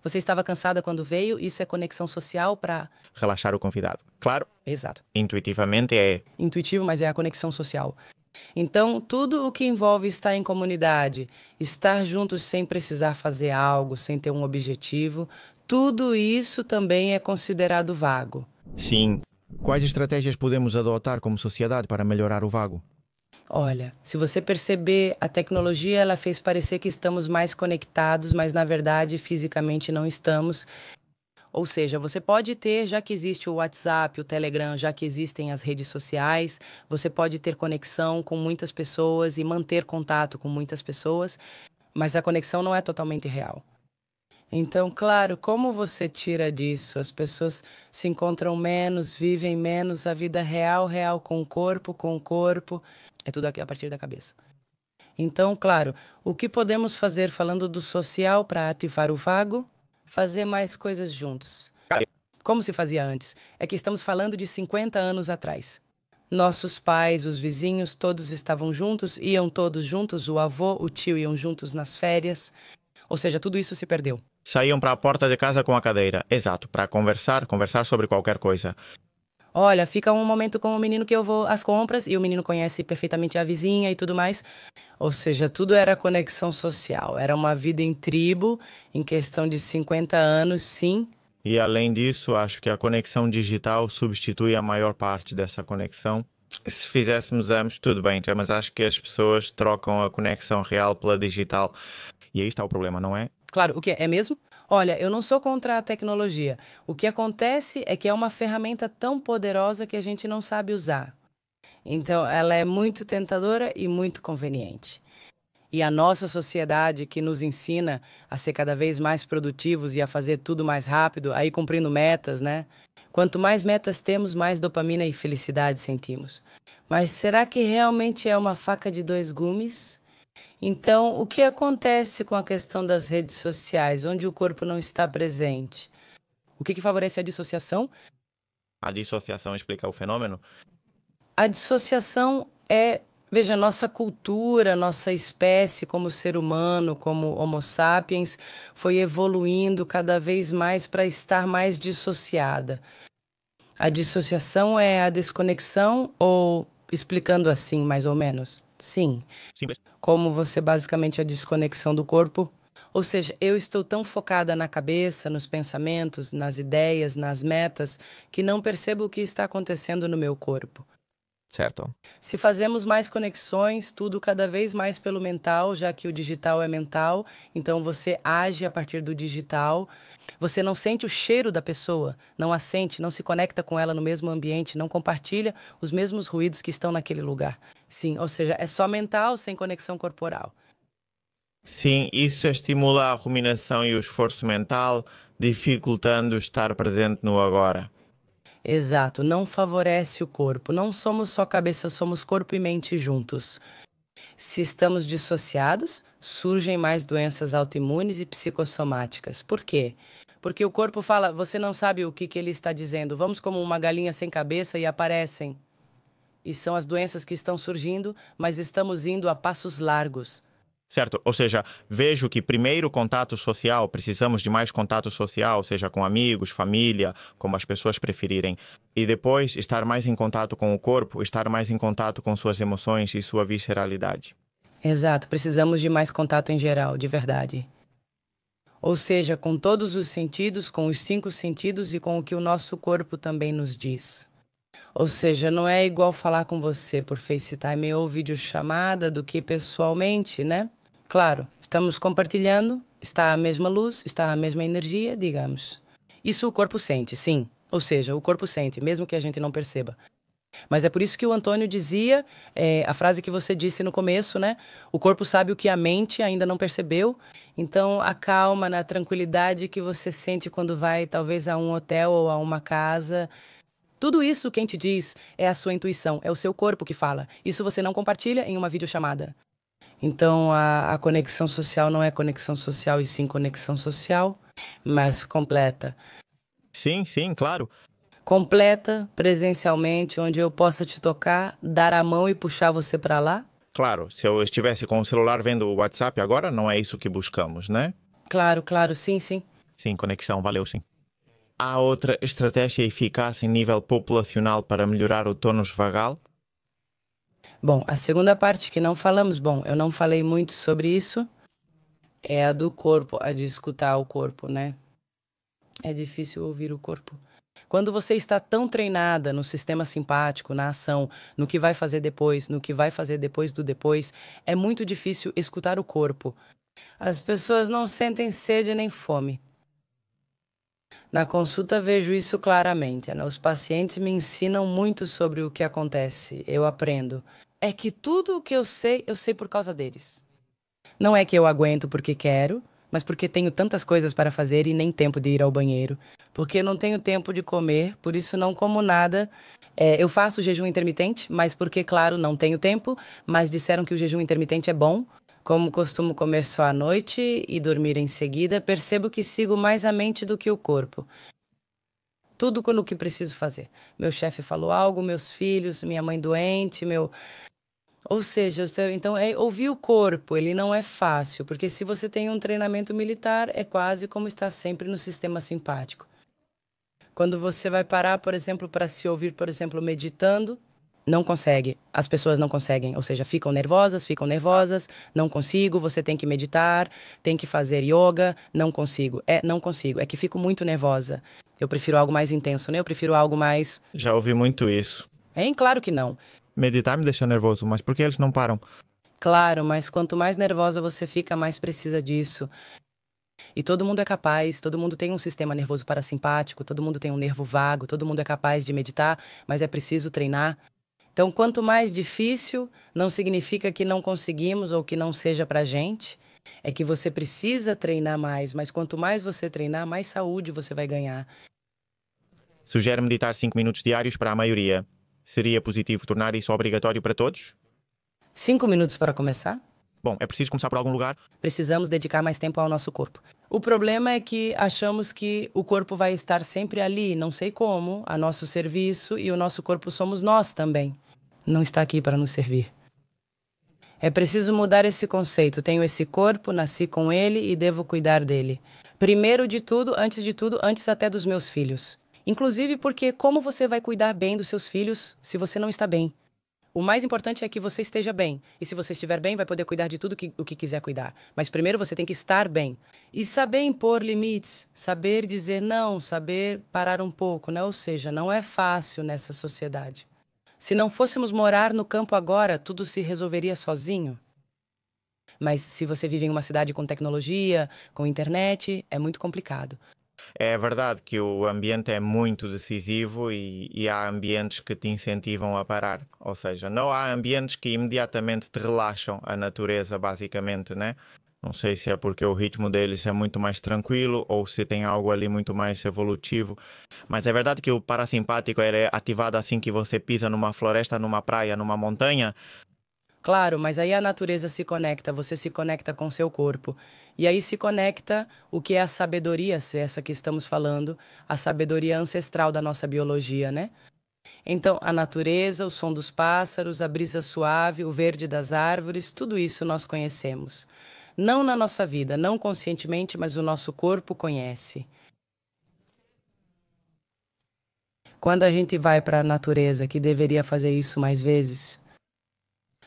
Você estava cansada quando veio, isso é conexão social para... Relaxar o convidado. Claro, Exato. intuitivamente é Intuitivo, mas é a conexão social. Então, tudo o que envolve estar em comunidade, estar juntos sem precisar fazer algo, sem ter um objetivo, tudo isso também é considerado vago. sim. Quais estratégias podemos adotar como sociedade para melhorar o vago? Olha, se você perceber, a tecnologia ela fez parecer que estamos mais conectados, mas na verdade fisicamente não estamos. Ou seja, você pode ter, já que existe o WhatsApp, o Telegram, já que existem as redes sociais, você pode ter conexão com muitas pessoas e manter contato com muitas pessoas, mas a conexão não é totalmente real. Então, claro, como você tira disso? As pessoas se encontram menos, vivem menos a vida real, real com o corpo, é tudo aqui a partir da cabeça. Então, claro, o que podemos fazer falando do social para ativar o vago? Fazer mais coisas juntos. Como se fazia antes? É que estamos falando de 50 anos atrás. Nossos pais, os vizinhos, todos estavam juntos, iam todos juntos, o avô, o tio iam juntos nas férias. Ou seja, tudo isso se perdeu. Saíam para a porta de casa com a cadeira. Exato, para conversar sobre qualquer coisa. Olha, fica um momento com o menino que eu vou às compras e o menino conhece perfeitamente a vizinha e tudo mais. Ou seja, tudo era conexão social. Era uma vida em tribo, em questão de 50 anos, sim. E além disso, acho que a conexão digital substitui a maior parte dessa conexão. Se fizéssemos ambos, tudo bem, mas acho que as pessoas trocam a conexão real pela digital. E aí está o problema, não é? Claro, o que é mesmo? Olha, eu não sou contra a tecnologia. O que acontece é que é uma ferramenta tão poderosa que a gente não sabe usar. Então, ela é muito tentadora e muito conveniente. E a nossa sociedade que nos ensina a ser cada vez mais produtivos e a fazer tudo mais rápido, aí cumprindo metas, né? Quanto mais metas temos, mais dopamina e felicidade sentimos. Mas será que realmente é uma faca de dois gumes? Então, o que acontece com a questão das redes sociais, onde o corpo não está presente? O que favorece a dissociação? A dissociação explica o fenômeno? A dissociação é, veja, nossa cultura, nossa espécie como ser humano, como Homo sapiens, foi evoluindo cada vez mais para estar mais dissociada. A dissociação é a desconexão ou, explicando assim, mais ou menos? Sim. Simples. Como você basicamente a desconexão do corpo. Ou seja, eu estou tão focada na cabeça, nos pensamentos, nas ideias, nas metas, que não percebo o que está acontecendo no meu corpo. Certo. Se fazemos mais conexões, tudo cada vez mais pelo mental, já que o digital é mental, então você age a partir do digital. Você não sente o cheiro da pessoa, não a sente, não se conecta com ela no mesmo ambiente, não compartilha os mesmos ruídos que estão naquele lugar. Sim, ou seja, é só mental sem conexão corporal. Sim, isso estimula a ruminação e o esforço mental, dificultando estar presente no agora. Exato, não favorece o corpo. Não somos só cabeça, somos corpo e mente juntos. Se estamos dissociados, surgem mais doenças autoimunes e psicossomáticas. Por quê? Porque o corpo fala, você não sabe o que ele está dizendo. Vamos como uma galinha sem cabeça e aparecem. E são as doenças que estão surgindo, mas estamos indo a passos largos. Certo? Ou seja, vejo que primeiro contato social, precisamos de mais contato social, seja com amigos, família, como as pessoas preferirem. E depois, estar mais em contato com o corpo, estar mais em contato com suas emoções e sua visceralidade. Exato, precisamos de mais contato em geral, de verdade. Ou seja, com todos os sentidos, com os 5 sentidos e com o que o nosso corpo também nos diz. Ou seja, não é igual falar com você por FaceTime ou videochamada do que pessoalmente, né? Claro, estamos compartilhando, Está a mesma luz, está a mesma energia, digamos. Isso o corpo sente, sim. Ou seja, o corpo sente, mesmo que a gente não perceba. Mas é por isso que o Antônio dizia, a frase que você disse no começo, né? O corpo sabe o que a mente ainda não percebeu. Então, a calma, na tranquilidade que você sente quando vai, talvez, a um hotel ou a uma casa. Tudo isso, quem te diz, é a sua intuição, é o seu corpo que fala. Isso você não compartilha em uma videochamada. Então, a conexão social não é conexão social e sim conexão social, mas completa. Sim, sim, claro. Completa, presencialmente, onde eu possa te tocar, dar a mão e puxar você para lá. Claro, se eu estivesse com o celular vendo o WhatsApp agora, não é isso que buscamos, né? Claro, claro, sim, sim. Sim, conexão, valeu sim. Há outra estratégia eficaz em nível populacional para melhorar o tônus vagal? Bom, a segunda parte que não falamos, bom, eu não falei muito sobre isso, é a do corpo, a de escutar o corpo, né? É difícil ouvir o corpo. Quando você está tão treinada no sistema simpático, na ação, no que vai fazer depois, no que vai fazer depois do depois, é muito difícil escutar o corpo. As pessoas não sentem sede nem fome. Na consulta vejo isso claramente, né? Os pacientes me ensinam muito sobre o que acontece, eu aprendo. É que tudo o que eu sei por causa deles. Não é que eu aguento porque quero, mas porque tenho tantas coisas para fazer e nem tempo de ir ao banheiro. Porque não tenho tempo de comer, por isso não como nada. Eu faço jejum intermitente, mas porque, claro, não tenho tempo. Mas disseram que o jejum intermitente é bom. Como costumo comer só à noite e dormir em seguida, percebo que sigo mais a mente do que o corpo. Tudo com o que preciso fazer. Meu chefe falou algo, meus filhos, minha mãe doente, meu. Ou seja, então ouvir o corpo, ele não é fácil, porque se você tem um treinamento militar, é quase como estar sempre no sistema simpático. Quando você vai parar, por exemplo, para se ouvir, por exemplo, meditando, não consegue. As pessoas não conseguem, ou seja, ficam nervosas, não consigo, você tem que meditar, tem que fazer yoga, não consigo. Não consigo, é que fico muito nervosa. Eu prefiro algo mais intenso, né? Eu prefiro algo mais. Já ouvi muito isso. Claro que não. Meditar me deixa nervoso, mas por que eles não param? Claro, mas quanto mais nervosa você fica, mais precisa disso. E todo mundo é capaz, todo mundo tem um sistema nervoso parasimpático, todo mundo tem um nervo vago, todo mundo é capaz de meditar, mas é preciso treinar. Então, quanto mais difícil, não significa que não conseguimos ou que não seja pra gente. É que você precisa treinar mais, mas quanto mais você treinar, mais saúde você vai ganhar. Sugere meditar 5 minutos diários para a maioria. Seria positivo tornar isso obrigatório para todos? 5 minutos para começar? Bom, é preciso começar por algum lugar. Precisamos dedicar mais tempo ao nosso corpo. O problema é que achamos que o corpo vai estar sempre ali, não sei como, a nosso serviço, e o nosso corpo somos nós também. Não está aqui para nos servir. É preciso mudar esse conceito. Tenho esse corpo, nasci com ele e devo cuidar dele. Primeiro de tudo, antes até dos meus filhos. Inclusive porque como você vai cuidar bem dos seus filhos se você não está bem? O mais importante é que você esteja bem. E se você estiver bem, vai poder cuidar de tudo o que quiser cuidar. Mas primeiro você tem que estar bem. E saber impor limites, saber dizer não, saber parar um pouco, né? Ou seja, não é fácil nessa sociedade. Se não fôssemos morar no campo agora, tudo se resolveria sozinho. Mas se você vive em uma cidade com tecnologia, com internet, é muito complicado. É verdade que o ambiente é muito decisivo e há ambientes que te incentivam a parar. Ou seja, não há ambientes que imediatamente te relaxam a natureza, basicamente, né? Não sei se é porque o ritmo deles é muito mais tranquilo ou se tem algo ali muito mais evolutivo. Mas é verdade que o parasimpático é ativado assim que você pisa numa floresta, numa praia, numa montanha. Claro, mas aí a natureza se conecta, você se conecta com seu corpo. E aí se conecta o que é a sabedoria, se é essa que estamos falando, a sabedoria ancestral da nossa biologia, né? Então, a natureza, o som dos pássaros, a brisa suave, o verde das árvores, tudo isso nós conhecemos. Não na nossa vida, não conscientemente, mas o nosso corpo conhece. Quando a gente vai para a natureza, que deveria fazer isso mais vezes,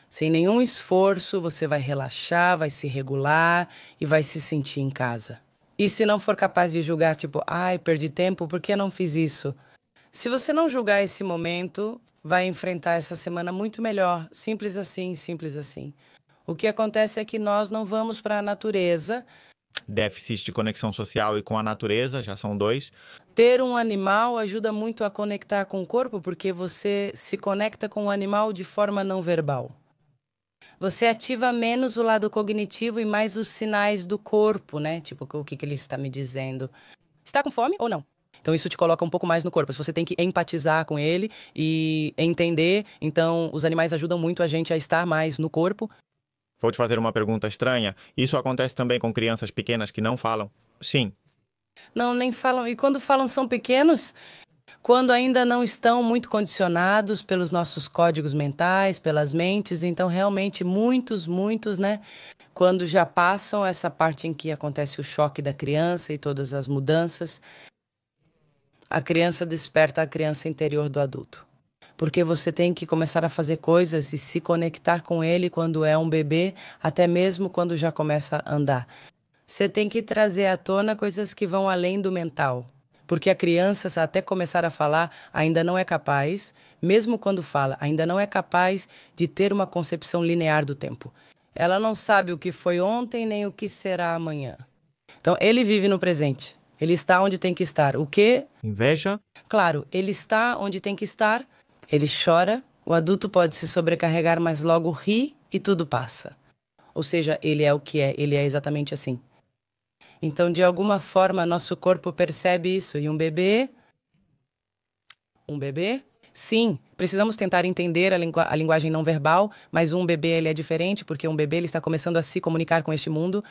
sem nenhum esforço, você vai relaxar, vai se regular e vai se sentir em casa. E se não for capaz de julgar, tipo, ai, perdi tempo, por que não fiz isso? Se você não julgar esse momento, vai enfrentar essa semana muito melhor. Simples assim, simples assim. O que acontece é que nós não vamos para a natureza déficits de conexão social e com a natureza, já são 2. Ter um animal ajuda muito a conectar com o corpo, porque você se conecta com o animal de forma não verbal. Você ativa menos o lado cognitivo e mais os sinais do corpo, né? Tipo, o que ele está me dizendo. Está com fome ou não? Então isso te coloca um pouco mais no corpo. Se você tem que empatizar com ele e entender, então os animais ajudam muito a gente a estar mais no corpo. Vou te fazer uma pergunta estranha. Isso acontece também com crianças pequenas que não falam? Sim. Não, nem falam. E quando falam são pequenos, quando ainda não estão muito condicionados pelos nossos códigos mentais, pelas mentes, então realmente muitos, né? Quando já passam essa parte em que acontece o choque da criança e todas as mudanças, a criança desperta a criança interior do adulto. Porque você tem que começar a fazer coisas e se conectar com ele quando é um bebê, até mesmo quando já começa a andar. Você tem que trazer à tona coisas que vão além do mental. Porque a criança, até começar a falar, ainda não é capaz, mesmo quando fala, ainda não é capaz de ter uma concepção linear do tempo. Ela não sabe o que foi ontem nem o que será amanhã. Então, ele vive no presente. Ele está onde tem que estar. O quê? Inveja? Claro, ele está onde tem que estar. Ele chora, o adulto pode se sobrecarregar, mas logo ri e tudo passa. Ou seja, ele é o que é, ele é exatamente assim. Então, de alguma forma, nosso corpo percebe isso. E um bebê? Um bebê? Sim, precisamos tentar entender a linguagem não verbal, mas um bebê ele é diferente, porque um bebê ele está começando a se comunicar com este mundo.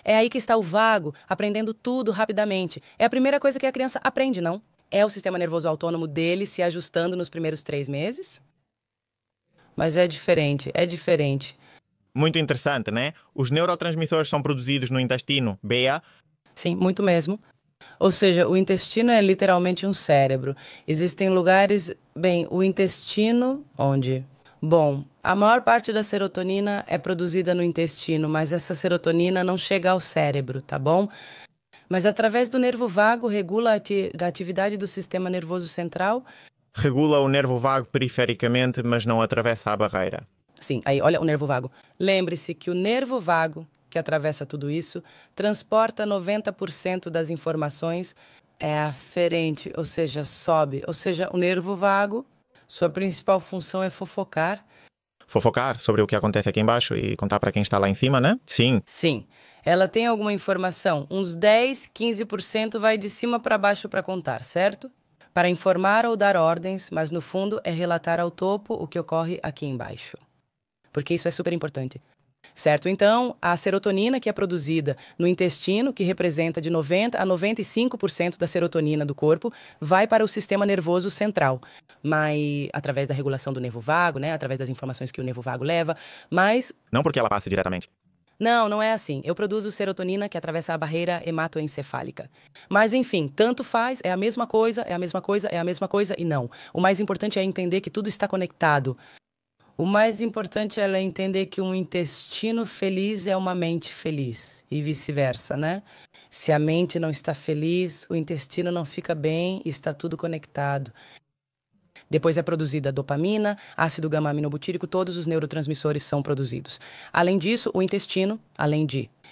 É aí que está o vago, aprendendo tudo rapidamente. É a primeira coisa que a criança aprende, não? É o sistema nervoso autônomo dele se ajustando nos primeiros 3 meses? Mas é diferente, é diferente. Muito interessante, né? Os neurotransmissores são produzidos no intestino, Bea. Sim, muito mesmo. Ou seja, o intestino é literalmente um cérebro. Existem lugares... Bem, o intestino... Onde? Bom, a maior parte da serotonina é produzida no intestino, mas essa serotonina não chega ao cérebro, tá bom? Mas através do nervo vago regula a atividade do sistema nervoso central. Regula o nervo vago perifericamente, mas não atravessa a barreira. Sim, aí olha o nervo vago. Lembre-se que o nervo vago, que atravessa tudo isso, transporta 90% das informações, é aferente, ou seja, sobe. Ou seja, o nervo vago, sua principal função é fofocar. Fofocar sobre o que acontece aqui embaixo e contar para quem está lá em cima, né? Sim. Sim. Ela tem alguma informação, uns 10, 15% vai de cima para baixo para contar, certo? Para informar ou dar ordens, mas no fundo é relatar ao topo o que ocorre aqui embaixo. Porque isso é super importante. Certo? Então, a serotonina que é produzida no intestino, que representa de 90% a 95% da serotonina do corpo, vai para o sistema nervoso central, mas através da regulação do nervo vago, né? Através das informações que o nervo vago leva, mas... Não porque ela passa diretamente. Não é assim. Eu produzo serotonina que atravessa a barreira hematoencefálica. Mas, enfim, tanto faz, é a mesma coisa, é a mesma coisa, é a mesma coisa e não. O mais importante é entender que tudo está conectado. O mais importante é entender que um intestino feliz é uma mente feliz e vice-versa, né? Se a mente não está feliz, o intestino não fica bem e está tudo conectado. Depois é produzida dopamina, ácido gama-aminobutírico, todos os neurotransmissores são produzidos. Além disso, o intestino,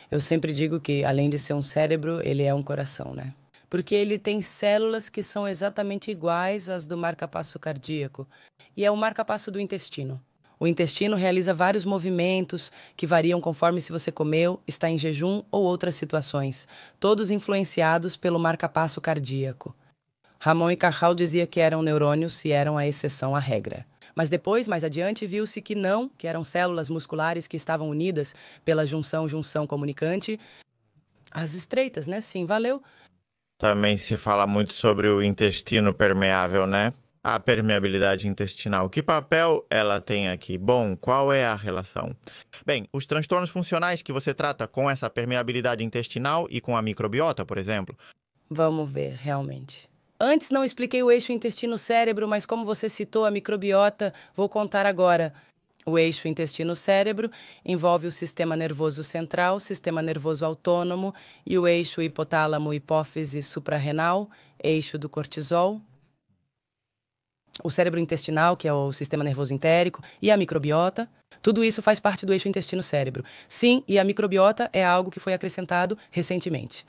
eu sempre digo que além de ser um cérebro, ele é um coração, né? Porque ele tem células que são exatamente iguais às do marca-passo cardíaco. E é o marca-passo do intestino. O intestino realiza vários movimentos que variam conforme se você comeu, está em jejum ou outras situações, todos influenciados pelo marca-passo cardíaco. Ramon e Cajal dizia que eram neurônios e eram a exceção à regra. Mas depois, mais adiante, viu-se que não, que eram células musculares que estavam unidas pela junção comunicante. As estreitas, né? Sim, valeu. Também se fala muito sobre o intestino permeável, né? A permeabilidade intestinal. Que papel ela tem aqui? Bom, qual é a relação? Bem, os transtornos funcionais que você trata com essa permeabilidade intestinal e com a microbiota, por exemplo. Vamos ver, realmente. Antes não expliquei o eixo intestino-cérebro, mas como você citou a microbiota, vou contar agora. O eixo intestino-cérebro envolve o sistema nervoso central, sistema nervoso autônomo e o eixo hipotálamo-hipófise suprarrenal, eixo do cortisol. o cérebro intestinal, que é o sistema nervoso entérico, e a microbiota. Tudo isso faz parte do eixo intestino-cérebro. Sim, e a microbiota é algo que foi acrescentado recentemente.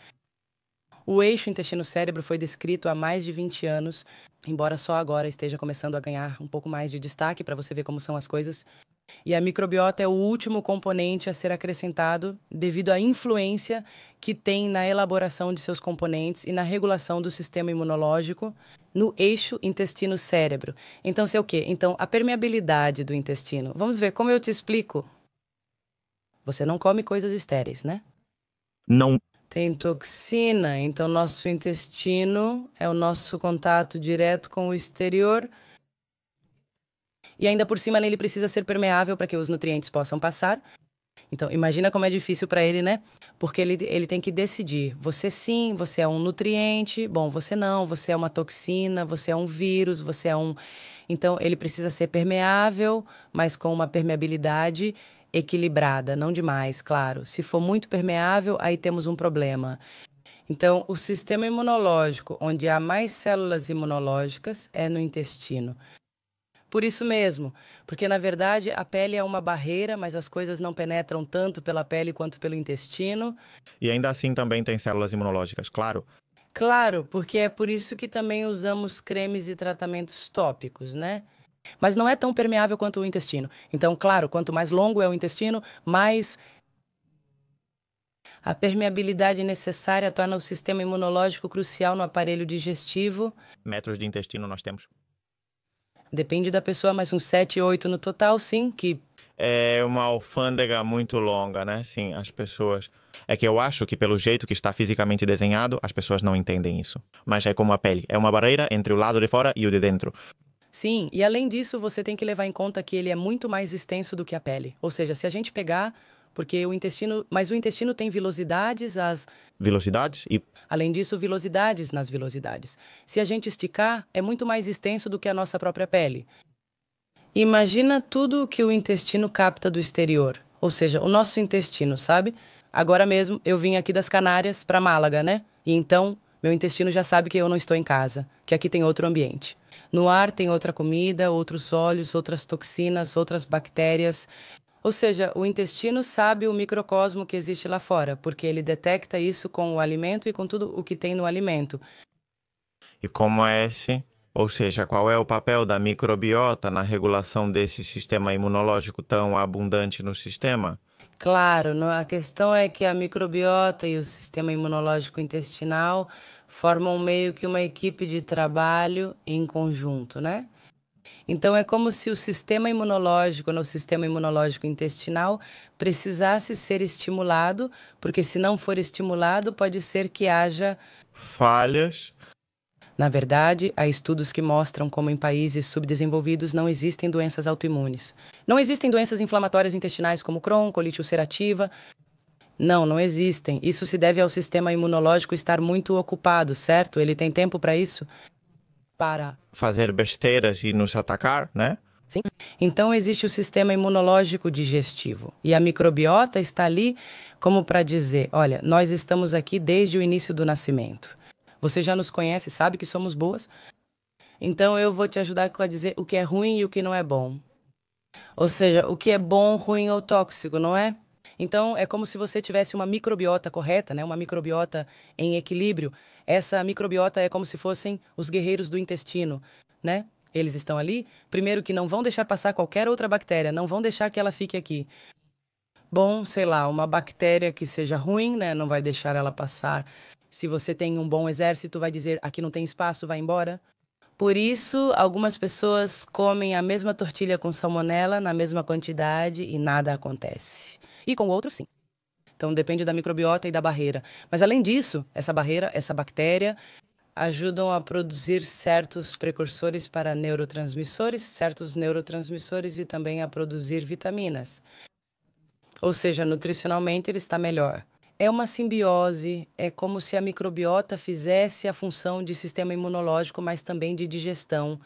O eixo intestino-cérebro foi descrito há mais de 20 anos, embora só agora esteja começando a ganhar um pouco mais de destaque para você ver como são as coisas. E a microbiota é o último componente a ser acrescentado devido à influência que tem na elaboração de seus componentes e na regulação do sistema imunológico no eixo intestino-cérebro. Então, sei o quê? Então, a permeabilidade do intestino. Vamos ver como eu te explico. Você não come coisas estéreis, né? Não. Tem toxina, então nosso intestino é o nosso contato direto com o exterior. E ainda por cima ele precisa ser permeável para que os nutrientes possam passar. Então, imagina como é difícil para ele, né? Porque ele tem que decidir. Você sim, você é um nutriente. Bom, você não, você é uma toxina, você é um vírus, você é um... Então, ele precisa ser permeável, mas com uma permeabilidade equilibrada, não demais, claro. Se for muito permeável, aí temos um problema. Então, o sistema imunológico, onde há mais células imunológicas, é no intestino. Por isso mesmo, porque na verdade a pele é uma barreira, mas as coisas não penetram tanto pela pele quanto pelo intestino. E ainda assim também tem células imunológicas, claro. Claro, porque é por isso que também usamos cremes e tratamentos tópicos, né? Mas não é tão permeável quanto o intestino. Então, claro, quanto mais longo é o intestino, mais a permeabilidade necessária torna o sistema imunológico crucial no aparelho digestivo. Metros de intestino nós temos. Depende da pessoa, mas uns 7, 8 no total, sim, que... É uma alfândega muito longa, né? Sim, as pessoas... É que eu acho que pelo jeito que está fisicamente desenhado, as pessoas não entendem isso. Mas é como a pele. É uma barreira entre o lado de fora e o de dentro. Sim, e além disso, você tem que levar em conta que ele é muito mais extenso do que a pele. Ou seja, se a gente pegar, porque o intestino, mas o intestino tem vilosidades, Velocidades e... além disso, vilosidades nas vilosidades. Se a gente esticar, é muito mais extenso do que a nossa própria pele. Imagina tudo o que o intestino capta do exterior, ou seja, o nosso intestino, sabe? Agora mesmo eu vim aqui das Canárias para Málaga, né? E então meu intestino já sabe que eu não estou em casa, que aqui tem outro ambiente. No ar tem outra comida, outros óleos, outras toxinas, outras bactérias. Ou seja, o intestino sabe o microcosmo que existe lá fora, porque ele detecta isso com o alimento e com tudo o que tem no alimento. E como é esse? Ou seja, qual é o papel da microbiota na regulação desse sistema imunológico tão abundante no sistema? Claro, a questão é que a microbiota e o sistema imunológico intestinal formam meio que uma equipe de trabalho em conjunto, né? Então é como se o sistema imunológico, no sistema imunológico intestinal, precisasse ser estimulado, porque se não for estimulado, pode ser que haja... Falhas. Na verdade, há estudos que mostram como em países subdesenvolvidos não existem doenças autoimunes. Não existem doenças inflamatórias intestinais como Crohn, colite ulcerativa. Não existem. Isso se deve ao sistema imunológico estar muito ocupado, certo? Ele tem tempo para isso? Para fazer besteiras e nos atacar, né? Sim. Então existe o sistema imunológico digestivo. E a microbiota está ali como para dizer, olha, nós estamos aqui desde o início do nascimento. Você já nos conhece, sabe que somos boas. Então eu vou te ajudar a dizer o que é ruim e o que não é bom. Ou seja, o que é bom, ruim ou tóxico, não é? Então é como se você tivesse uma microbiota correta, né? Uma microbiota em equilíbrio. Essa microbiota é como se fossem os guerreiros do intestino, né? Eles estão ali, primeiro que não vão deixar passar qualquer outra bactéria, não vão deixar que ela fique aqui. Bom, sei lá, uma bactéria que seja ruim, né? Não vai deixar ela passar. Se você tem um bom exército, vai dizer, aqui não tem espaço, vai embora. Por isso, algumas pessoas comem a mesma tortilha com salmonela na mesma quantidade e nada acontece. E com outros, sim. Então, depende da microbiota e da barreira. Mas, além disso, essa barreira, essa bactéria, ajudam a produzir certos precursores para neurotransmissores, certos neurotransmissores e também a produzir vitaminas. Ou seja, nutricionalmente ele está melhor. É uma simbiose, é como se a microbiota fizesse a função de sistema imunológico, mas também de digestão.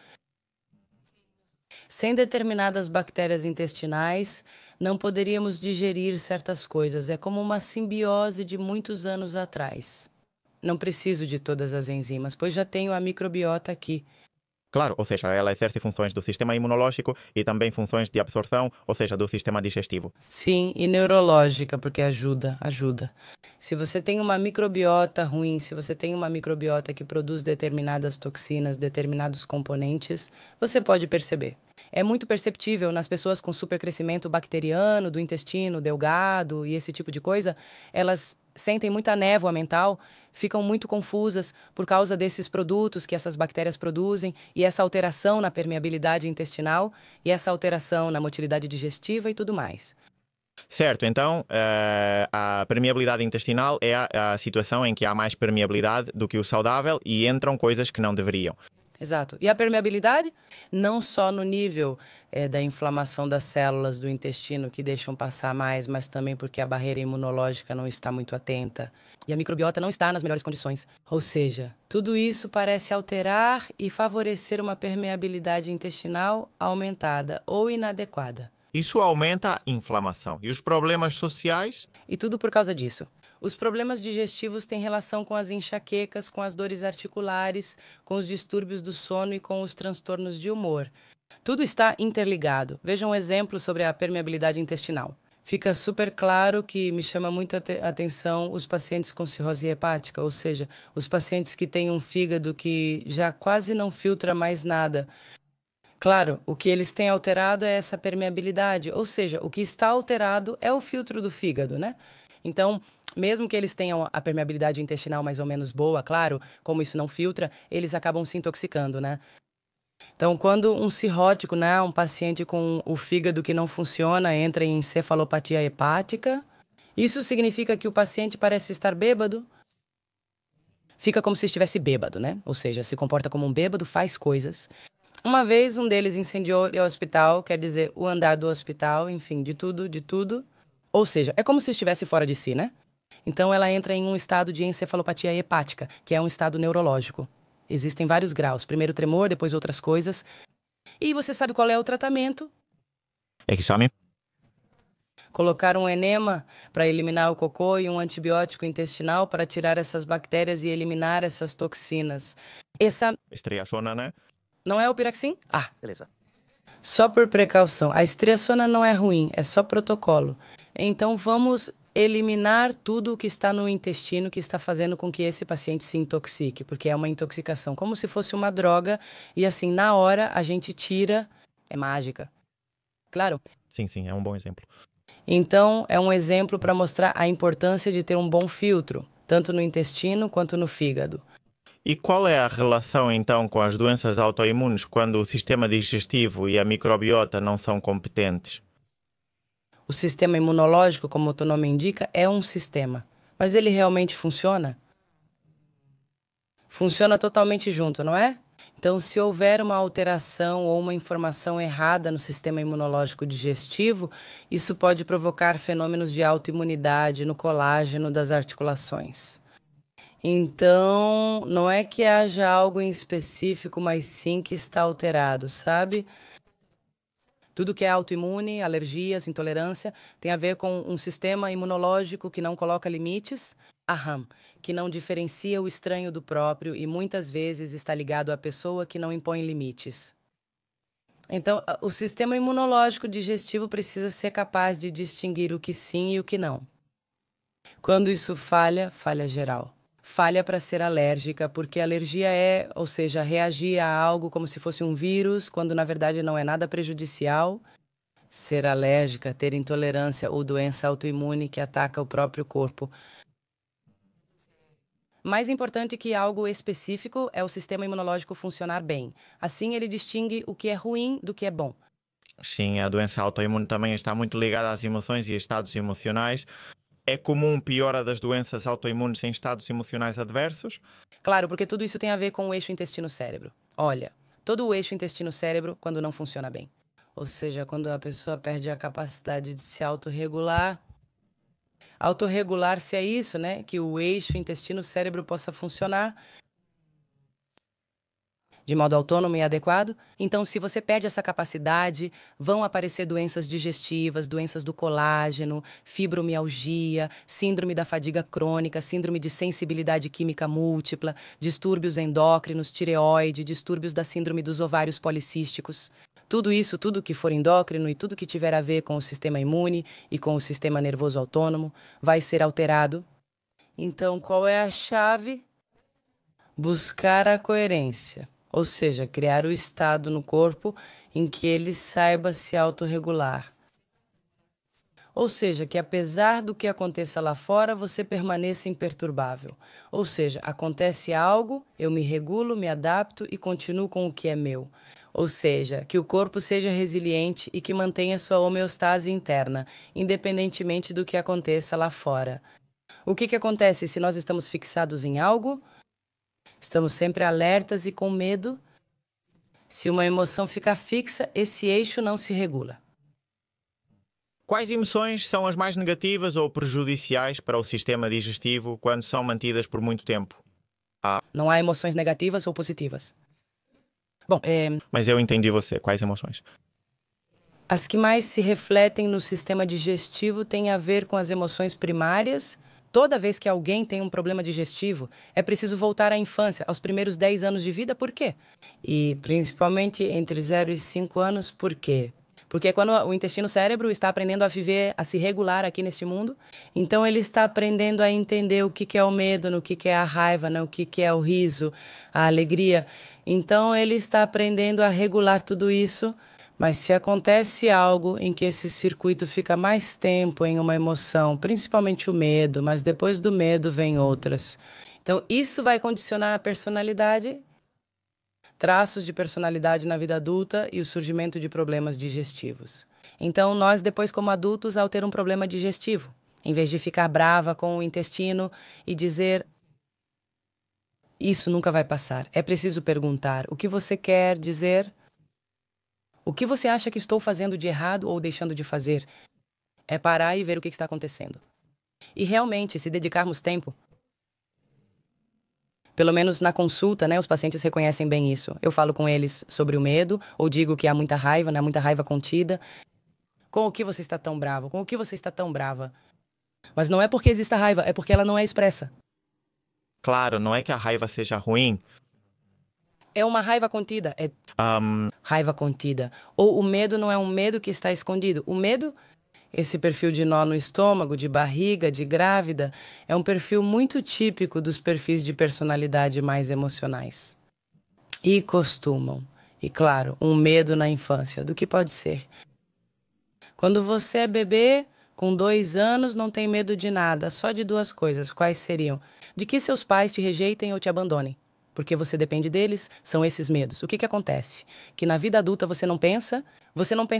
Sem determinadas bactérias intestinais, não poderíamos digerir certas coisas. É como uma simbiose de muitos anos atrás. Não preciso de todas as enzimas, pois já tenho a microbiota aqui. Claro, ou seja, ela exerce funções do sistema imunológico e também funções de absorção, ou seja, do sistema digestivo. Sim, e neurológica, porque ajuda. Se você tem uma microbiota ruim, se você tem uma microbiota que produz determinadas toxinas, determinados componentes, você pode perceber. É muito perceptível nas pessoas com supercrescimento bacteriano do intestino delgado e esse tipo de coisa, elas sentem muita névoa mental, ficam muito confusas por causa desses produtos que essas bactérias produzem e essa alteração na permeabilidade intestinal e essa alteração na motilidade digestiva e tudo mais. Certo, então a permeabilidade intestinal é a situação em que há mais permeabilidade do que o saudável e entram coisas que não deveriam. Exato. E a permeabilidade, não só no nível da inflamação das células do intestino que deixam passar mais, mas também porque a barreira imunológica não está muito atenta e a microbiota não está nas melhores condições. Ou seja, tudo isso parece alterar e favorecer uma permeabilidade intestinal aumentada ou inadequada. Isso aumenta a inflamação. E os problemas sociais? E tudo por causa disso. Os problemas digestivos têm relação com as enxaquecas, com as dores articulares, com os distúrbios do sono e com os transtornos de humor. Tudo está interligado. Veja um exemplo sobre a permeabilidade intestinal. Fica super claro que me chama muito a atenção os pacientes com cirrose hepática, ou seja, os pacientes que têm um fígado que já quase não filtra mais nada. Claro, o que eles têm alterado é essa permeabilidade, ou seja, o que está alterado é o filtro do fígado, né? Então, mesmo que eles tenham a permeabilidade intestinal mais ou menos boa, claro, como isso não filtra, eles acabam se intoxicando, né? Então, quando um cirrótico, né, um paciente com o fígado que não funciona, entra em encefalopatia hepática, isso significa que o paciente parece estar bêbado, fica como se estivesse bêbado, né? Ou seja, se comporta como um bêbado, faz coisas. Uma vez um deles incendiou o hospital, quer dizer, o andar do hospital, enfim, de tudo, de tudo. Ou seja, é como se estivesse fora de si, né? Então ela entra em um estado de encefalopatia hepática, que é um estado neurológico. Existem vários graus, primeiro tremor, depois outras coisas. E você sabe qual é o tratamento? Exame? Colocar um enema para eliminar o cocô e um antibiótico intestinal para tirar essas bactérias e eliminar essas toxinas. Essa Estriaçona, né? não é o Piraxim? Ah, Beleza. só por precaução. A estriaçona não é ruim, é só protocolo. Então vamos eliminar tudo o que está no intestino que está fazendo com que esse paciente se intoxique, porque é uma intoxicação, como se fosse uma droga, e assim, na hora a gente tira, é mágica. Claro. Sim, sim, é um bom exemplo. Então, é um exemplo para mostrar a importância de ter um bom filtro, tanto no intestino quanto no fígado. E qual é a relação então com as doenças autoimunes quando o sistema digestivo e a microbiota não são competentes? O sistema imunológico, como o teu nome indica, é um sistema. Mas ele realmente funciona? Funciona totalmente junto, não é? Então, se houver uma alteração ou uma informação errada no sistema imunológico digestivo, isso pode provocar fenômenos de autoimunidade no colágeno das articulações. Então, não é que haja algo em específico, mas sim que está alterado, sabe? Tudo que é autoimune, alergias, intolerância, tem a ver com um sistema imunológico que não coloca limites, que não diferencia o estranho do próprio e muitas vezes está ligado à pessoa que não impõe limites. Então, o sistema imunológico digestivo precisa ser capaz de distinguir o que sim e o que não. Quando isso falha, falha geral. Falha para ser alérgica, porque alergia é, ou seja, reagir a algo como se fosse um vírus, quando na verdade não é nada prejudicial. Ser alérgica, ter intolerância ou doença autoimune que ataca o próprio corpo. Mais importante que algo específico é o sistema imunológico funcionar bem. Assim ele distingue o que é ruim do que é bom. Sim, a doença autoimune também está muito ligada às emoções e estados emocionais. É comum piora das doenças autoimunes em estados emocionais adversos? Claro, porque tudo isso tem a ver com o eixo intestino-cérebro. Olha, todo o eixo intestino-cérebro quando não funciona bem. Ou seja, quando a pessoa perde a capacidade de se autorregular. Autorregular-se é isso, né? Que o eixo intestino-cérebro possa funcionar. de modo autônomo e adequado. Então, se você perde essa capacidade, vão aparecer doenças digestivas, doenças do colágeno, fibromialgia, síndrome da fadiga crônica, síndrome de sensibilidade química múltipla, distúrbios endócrinos, tireoide, distúrbios da síndrome dos ovários policísticos. Tudo isso, tudo que for endócrino e tudo que tiver a ver com o sistema imune e com o sistema nervoso autônomo, vai ser alterado. Então, qual é a chave? Buscar a coerência, ou seja, criar o estado no corpo em que ele saiba se autorregular. Ou seja, que apesar do que aconteça lá fora, você permaneça imperturbável. Ou seja, acontece algo, eu me regulo, me adapto e continuo com o que é meu. Ou seja, que o corpo seja resiliente e que mantenha sua homeostase interna, independentemente do que aconteça lá fora. O que acontece se nós estamos fixados em algo? Estamos sempre alertas e com medo. Se uma emoção ficar fixa, esse eixo não se regula. Quais emoções são as mais negativas ou prejudiciais para o sistema digestivo quando são mantidas por muito tempo? Não há emoções negativas ou positivas. Bom, Mas eu entendi você. Quais emoções? as que mais se refletem no sistema digestivo têm a ver com as emoções primárias. Toda vez que alguém tem um problema digestivo, é preciso voltar à infância, aos primeiros 10 anos de vida. Por quê? E principalmente entre 0 e 5 anos, por quê? Porque é quando o intestino-cérebro está aprendendo a viver, a se regular aqui neste mundo, então ele está aprendendo a entender o que é o medo, no que é a raiva, o que é o riso, a alegria. Então ele está aprendendo a regular tudo isso. Mas se acontece algo em que esse circuito fica mais tempo em uma emoção, principalmente o medo, mas depois do medo vem outras. Então isso vai condicionar a personalidade, traços de personalidade na vida adulta e o surgimento de problemas digestivos. Então nós depois como adultos, ao ter um problema digestivo, em vez de ficar brava com o intestino e dizer isso nunca vai passar, é preciso perguntar o que você quer dizer. O que você acha que estou fazendo de errado ou deixando de fazer? É parar e ver o que está acontecendo. E realmente, se dedicarmos tempo, pelo menos na consulta, os pacientes reconhecem bem isso. Eu falo com eles sobre o medo, ou digo que há muita raiva, muita raiva contida. Com o que você está tão bravo? Com o que você está tão brava? Mas não é porque exista raiva, é porque ela não é expressa. Claro, não é que a raiva seja ruim. É uma raiva contida, raiva contida. Ou o medo não é um medo que está escondido. O medo, esse perfil de nó no estômago, de barriga, de grávida, é um perfil muito típico dos perfis de personalidade mais emocionais. E costumam. E claro, um medo na infância. Do que pode ser? Quando você é bebê, com 2 anos, não tem medo de nada, só de 2 coisas. Quais seriam? De que seus pais te rejeitem ou te abandonem. Porque você depende deles, são esses medos. O que acontece? Que na vida adulta você não pensa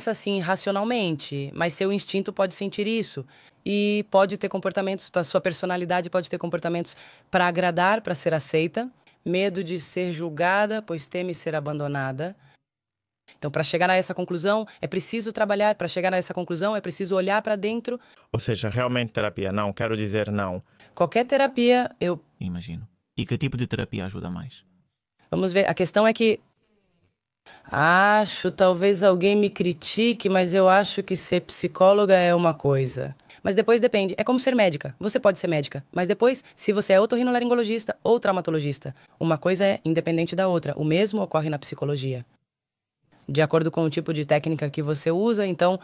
assim racionalmente, mas seu instinto pode sentir isso. E pode ter comportamentos, a sua personalidade pode ter comportamentos para agradar, para ser aceita. Medo de ser julgada, pois teme ser abandonada. Então, para chegar a essa conclusão, é preciso trabalhar. Para chegar a essa conclusão, é preciso olhar para dentro. Ou seja, realmente terapia. Não, quero dizer não. Qualquer terapia, eu imagino. E que tipo de terapia ajuda mais? Vamos ver. A questão é que talvez alguém me critique, mas eu acho que ser psicóloga é uma coisa. Mas depois depende. É como ser médica. Você pode ser médica, mas depois, se você é otorrinolaringologista ou traumatologista, uma coisa é independente da outra. O mesmo ocorre na psicologia. De acordo com o tipo de técnica que você usa, então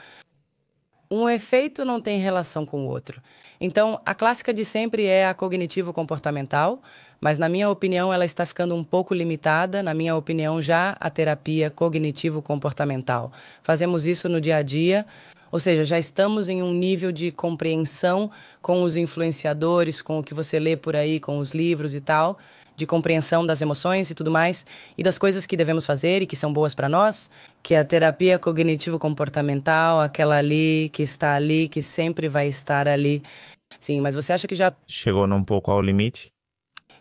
um efeito não tem relação com o outro. Então, a clássica de sempre é a cognitivo-comportamental, mas na minha opinião ela está ficando um pouco limitada, na minha opinião já a terapia cognitivo-comportamental. Fazemos isso no dia a dia, ou seja, já estamos em um nível de compreensão com os influenciadores, com o que você lê por aí, com os livros e tal, de compreensão das emoções e tudo mais, e das coisas que devemos fazer e que são boas para nós, que é a terapia cognitivo-comportamental, aquela ali, que está ali, que sempre vai estar ali. Sim, mas você acha que já chegou num pouco ao limite?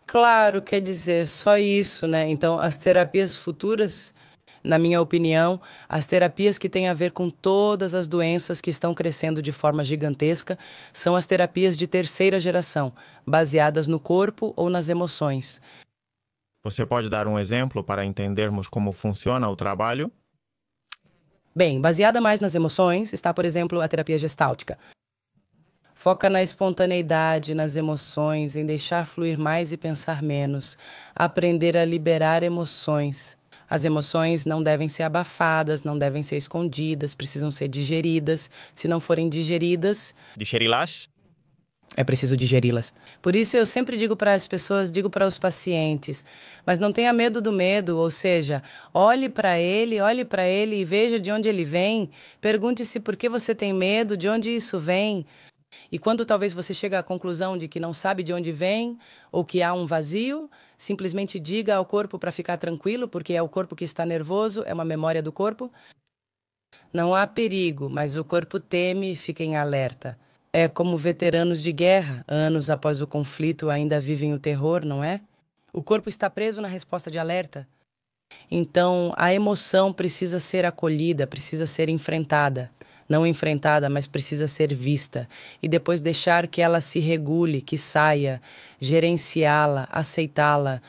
Claro, quer dizer, só isso, Então, as terapias futuras, na minha opinião, as terapias que têm a ver com todas as doenças que estão crescendo de forma gigantesca são as terapias de terceira geração, baseadas no corpo ou nas emoções. Você pode dar um exemplo para entendermos como funciona o trabalho? Bem, baseada mais nas emoções, está, por exemplo, a terapia gestáltica. Foca na espontaneidade, nas emoções, em deixar fluir mais e pensar menos. Aprender a liberar emoções. As emoções não devem ser abafadas, não devem ser escondidas, precisam ser digeridas. Se não forem digeridas, Digerilás? é preciso digeri-las. Por isso eu sempre digo para as pessoas, digo para os pacientes, mas não tenha medo do medo, ou seja, olhe para ele e veja de onde ele vem. Pergunte-se por que você tem medo, de onde isso vem. E quando talvez você chegue à conclusão de que não sabe de onde vem ou que há um vazio, simplesmente diga ao corpo para ficar tranquilo, porque é o corpo que está nervoso, é uma memória do corpo. Não há perigo, mas o corpo teme e fica em alerta. É como veteranos de guerra, anos após o conflito ainda vivem o terror, não é? O corpo está preso na resposta de alerta. Então, a emoção precisa ser acolhida, precisa ser enfrentada. Não enfrentada, mas precisa ser vista. E depois deixar que ela se regule, que saia, gerenciá-la, aceitá-la.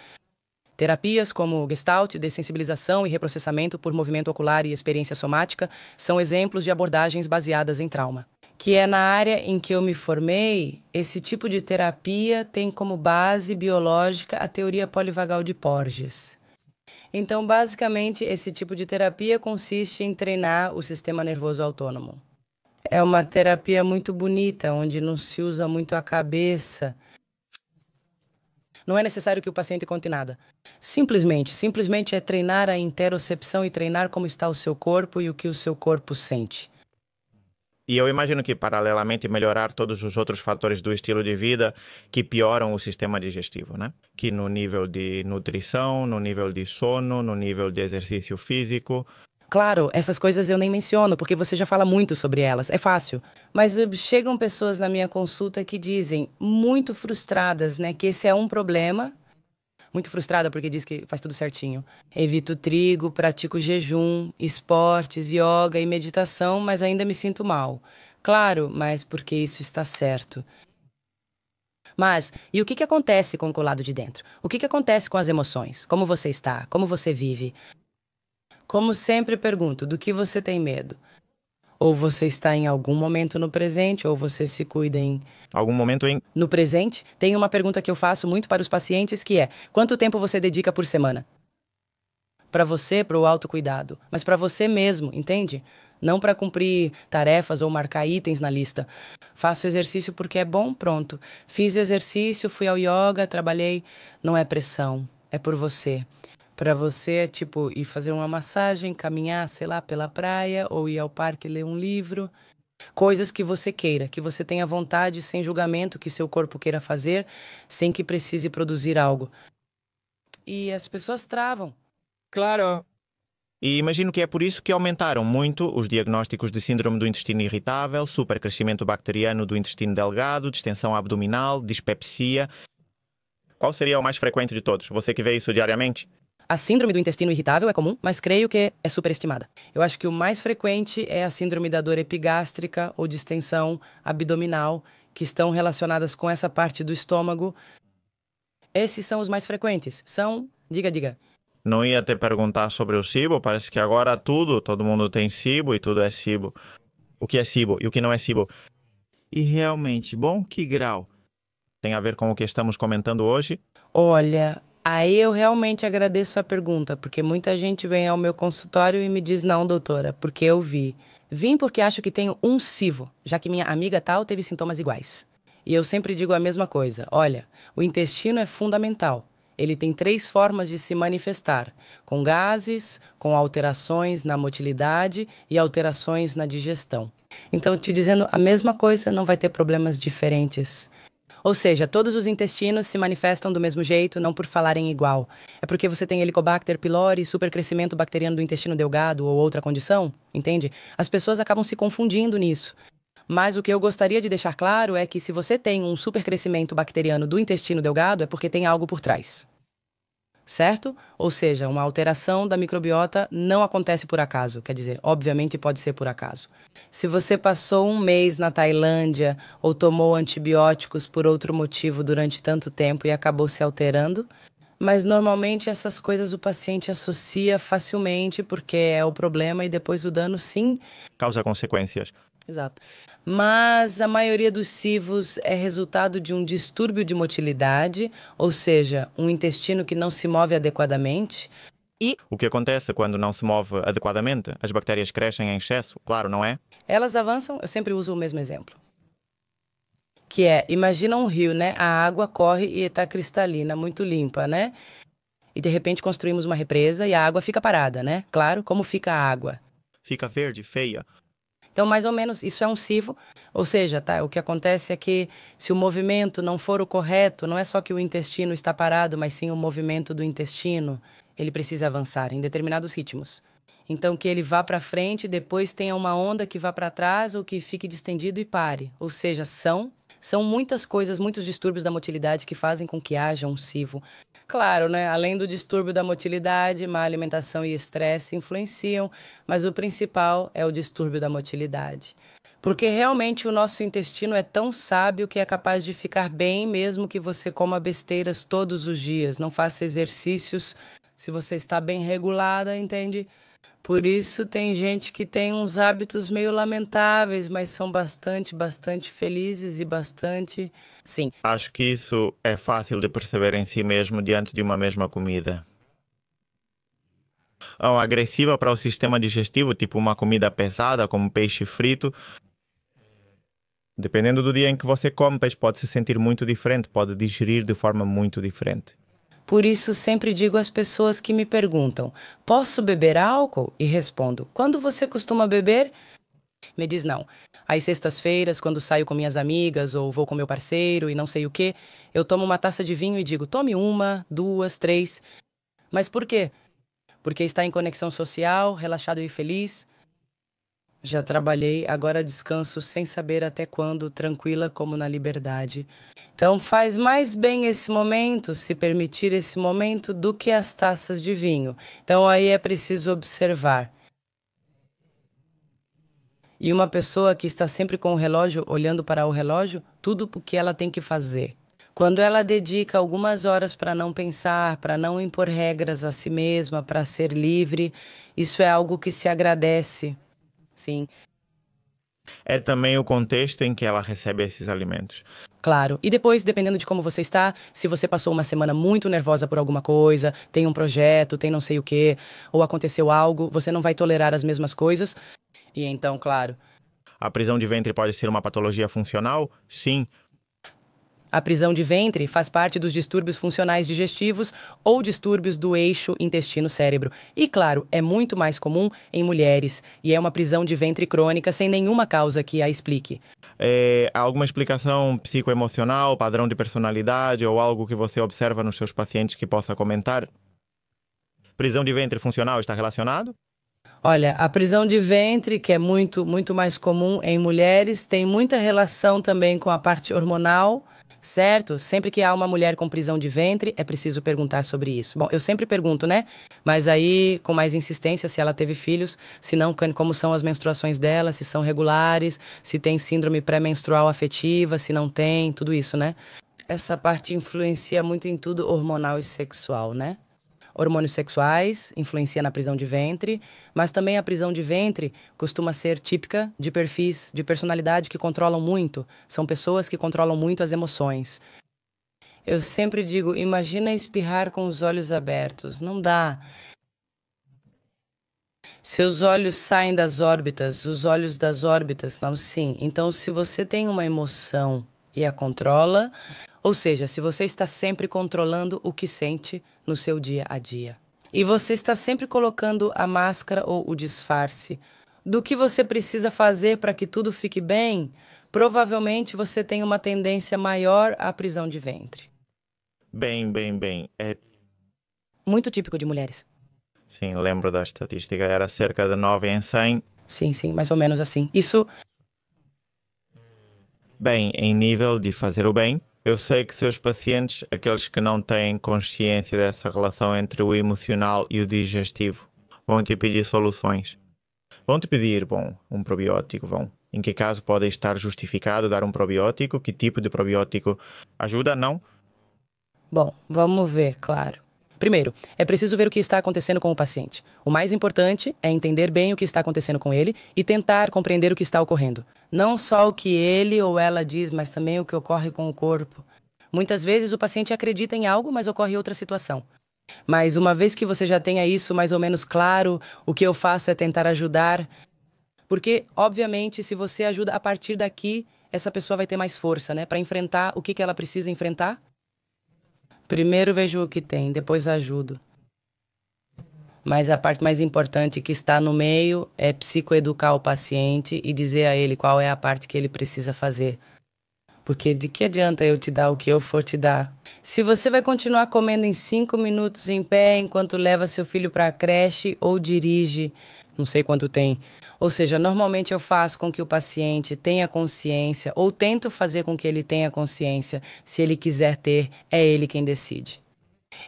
Terapias como Gestalt, dessensibilização e reprocessamento por movimento ocular e experiência somática são exemplos de abordagens baseadas em trauma. Que é na área em que eu me formei, esse tipo de terapia tem como base biológica a teoria polivagal de Porges. Então, basicamente, esse tipo de terapia consiste em treinar o sistema nervoso autônomo. É uma terapia muito bonita, onde não se usa muito a cabeça. Não é necessário que o paciente conte nada. Simplesmente é treinar a interocepção e treinar como está o seu corpo e o que o seu corpo sente. E eu imagino que, paralelamente, melhorar todos os outros fatores do estilo de vida que pioram o sistema digestivo, né? Que no nível de nutrição, no nível de sono, no nível de exercício físico. Claro, essas coisas eu nem menciono, porque você já fala muito sobre elas, é fácil. Mas chegam pessoas na minha consulta que dizem, muito frustradas, né, que esse é um problema. Muito frustrada porque diz que faz tudo certinho. Evito trigo, pratico jejum, esportes, yoga e meditação, mas ainda me sinto mal. Claro, mas porque isso está certo. Mas, e o que acontece com o lado de dentro? O que acontece com as emoções? Como você está? Como você vive? Como sempre pergunto, do que você tem medo? Ou você está em algum momento no presente, ou você se cuida em... Algum momento No presente, tem uma pergunta que eu faço muito para os pacientes, que é: quanto tempo você dedica por semana? Para você, para o autocuidado, mas para você mesmo, entende? Não para cumprir tarefas ou marcar itens na lista. Faço exercício porque é bom, pronto. Fiz exercício, fui ao yoga, trabalhei. Não é pressão, é por você. Para você é tipo ir fazer uma massagem, caminhar, sei lá, pela praia, ou ir ao parque ler um livro. Coisas que você queira, que você tenha vontade, sem julgamento, que seu corpo queira fazer, sem que precise produzir algo. E as pessoas travam. Claro. E imagino que é por isso que aumentaram muito os diagnósticos de síndrome do intestino irritável, supercrescimento bacteriano do intestino delgado, distensão abdominal, dispepsia. Qual seria o mais frequente de todos? Você que vê isso diariamente? A síndrome do intestino irritável é comum, mas creio que é superestimada. Eu acho que o mais frequente é a síndrome da dor epigástrica ou distensão abdominal, que estão relacionadas com essa parte do estômago. Esses são os mais frequentes. Diga. Não ia te perguntar sobre o SIBO, parece que agora todo mundo tem SIBO e tudo é SIBO. O que é SIBO e o que não é SIBO? E realmente, bom, que grau? Tem a ver com o que estamos comentando hoje? Olha, aí eu realmente agradeço a pergunta, porque muita gente vem ao meu consultório e me diz: não, doutora, porque eu vi. Vim porque acho que tenho um SIVO, já que minha amiga tal teve sintomas iguais. E eu sempre digo a mesma coisa: olha, o intestino é fundamental. Ele tem 3 formas de se manifestar: com gases, com alterações na motilidade e alterações na digestão. Então, te dizendo a mesma coisa, não vai ter problemas diferentes. Ou seja, todos os intestinos se manifestam do mesmo jeito, não por falarem igual. É porque você tem Helicobacter pylori, supercrescimento bacteriano do intestino delgado ou outra condição, entende? As pessoas acabam se confundindo nisso. Mas o que eu gostaria de deixar claro é que se você tem um supercrescimento bacteriano do intestino delgado, é porque tem algo por trás. Certo? Ou seja, uma alteração da microbiota não acontece por acaso. Quer dizer, obviamente pode ser por acaso. Se você passou um mês na Tailândia ou tomou antibióticos por outro motivo durante tanto tempo e acabou se alterando, Mas normalmente essas coisas o paciente associa facilmente porque é o problema e depois o dano, sim. Causa consequências. Exato. Mas a maioria dos civos é resultado de um distúrbio de motilidade, ou seja, um intestino que não se move adequadamente. E O que acontece quando não se move adequadamente? As bactérias crescem em excesso, claro, não é? elas avançam, eu sempre uso o mesmo exemplo. Que é, imagina um rio, né? A água corre e está cristalina, muito limpa, né? E de repente construímos uma represa e a água fica parada, né? Claro, como fica a água? Fica verde, feia. Então, mais ou menos, isso é um civo. Ou seja, tá, o que acontece é que se o movimento não for o correto, não é só que o intestino está parado, mas sim o movimento do intestino, ele precisa avançar em determinados ritmos. Então, que ele vá para frente, depois tenha uma onda que vá para trás ou que fique distendido e pare. Ou seja, são muitas coisas, muitos distúrbios da motilidade que fazem com que haja um civo. Claro, né? Além do distúrbio da motilidade, má alimentação e estresse influenciam, mas o principal é o distúrbio da motilidade. Porque realmente o nosso intestino é tão sábio que é capaz de ficar bem mesmo que você coma besteiras todos os dias, não faça exercícios, se você está bem regulada, entende? Por isso tem gente que tem uns hábitos meio lamentáveis, mas são bastante felizes e bastante. Sim, Acho que isso é fácil de perceber em si mesmo diante de uma mesma comida. Ou agressiva para o sistema digestivo, tipo uma comida pesada, como peixe frito. Dependendo do dia em que você come, peixe pode se sentir muito diferente, pode digerir de forma muito diferente. por isso sempre digo às pessoas que me perguntam: posso beber álcool? E respondo: quando você costuma beber? Me diz não. Aí sextas-feiras, quando saio com minhas amigas ou vou com meu parceiro e não sei o quê, eu tomo uma taça de vinho e digo: tome uma, duas, três. Mas por quê? Porque está em conexão social, relaxado e feliz. Já trabalhei, agora descanso sem saber até quando, tranquila como na liberdade. Então faz mais bem esse momento, se permitir esse momento, do que as taças de vinho. Então aí é preciso observar. E uma pessoa que está sempre com o relógio, olhando para o relógio, tudo o que ela tem que fazer. Quando ela dedica algumas horas para não pensar, para não impor regras a si mesma, para ser livre, isso é algo que se agradece. Sim, É também o contexto em que ela recebe esses alimentos. claro. E depois, dependendo de como você está, se você passou uma semana muito nervosa por alguma coisa, tem um projeto, tem não sei o quê, ou aconteceu algo, você não vai tolerar as mesmas coisas. E então, claro, A prisão de ventre pode ser uma patologia funcional? Sim. a prisão de ventre faz parte dos distúrbios funcionais digestivos ou distúrbios do eixo intestino-cérebro. E, claro, é muito mais comum em mulheres e é uma prisão de ventre crônica sem nenhuma causa que a explique. Há alguma explicação psicoemocional, padrão de personalidade ou algo que você observa nos seus pacientes que possa comentar? Prisão de ventre funcional está relacionado? Olha, a prisão de ventre, que é muito mais comum em mulheres, tem muita relação também com a parte hormonal, certo? Sempre que há uma mulher com prisão de ventre, é preciso perguntar sobre isso. Bom, eu sempre pergunto, né? Mas aí, com mais insistência, se ela teve filhos, se não, como são as menstruações dela, se são regulares, se tem síndrome pré-menstrual afetiva, se não tem, tudo isso, né? Essa parte influencia muito em tudo hormonal e sexual, né? Hormônios sexuais influencia na prisão de ventre, mas também a prisão de ventre costuma ser típica de perfis de personalidade que controlam muito. São pessoas que controlam muito as emoções. Eu sempre digo, imagina espirrar com os olhos abertos. Não dá. Seus olhos saem das órbitas, os olhos das órbitas, não, sim. Então, se você tem uma emoção e a controla, ou seja, se você está sempre controlando o que sente no seu dia a dia. E você está sempre colocando a máscara ou o disfarce do que você precisa fazer para que tudo fique bem, provavelmente você tem uma tendência maior à prisão de ventre. Bem. Muito típico de mulheres. Sim, lembro da estatística. Era cerca de 9 em 100. Sim, mais ou menos assim. Isso, Bem, em nível de fazer o bem, eu sei que seus pacientes, aqueles que não têm consciência dessa relação entre o emocional e o digestivo, vão te pedir soluções. Vão te pedir, um probiótico, Em que caso pode estar justificado dar um probiótico? Que tipo de probiótico ajuda? Não? bom, vamos ver, claro. Primeiro, é preciso ver o que está acontecendo com o paciente. O mais importante é entender bem o que está acontecendo com ele e tentar compreender o que está ocorrendo. Não só o que ele ou ela diz, mas também o que ocorre com o corpo. Muitas vezes o paciente acredita em algo, mas ocorre outra situação. Mas uma vez que você já tenha isso mais ou menos claro, o que eu faço é tentar ajudar. Porque, obviamente, se você ajuda a partir daqui, essa pessoa vai ter mais força, né? Para enfrentar o que ela precisa enfrentar. Primeiro vejo o que tem, depois ajudo. Mas a parte mais importante que está no meio é psicoeducar o paciente e dizer a ele qual é a parte que ele precisa fazer. Porque de que adianta eu te dar o que eu for te dar? Se você vai continuar comendo em 5 minutos em pé enquanto leva seu filho para a creche ou dirige, não sei quanto tem. Ou seja, normalmente eu faço com que o paciente tenha consciência ou tento fazer com que ele tenha consciência. Se ele quiser ter, é ele quem decide.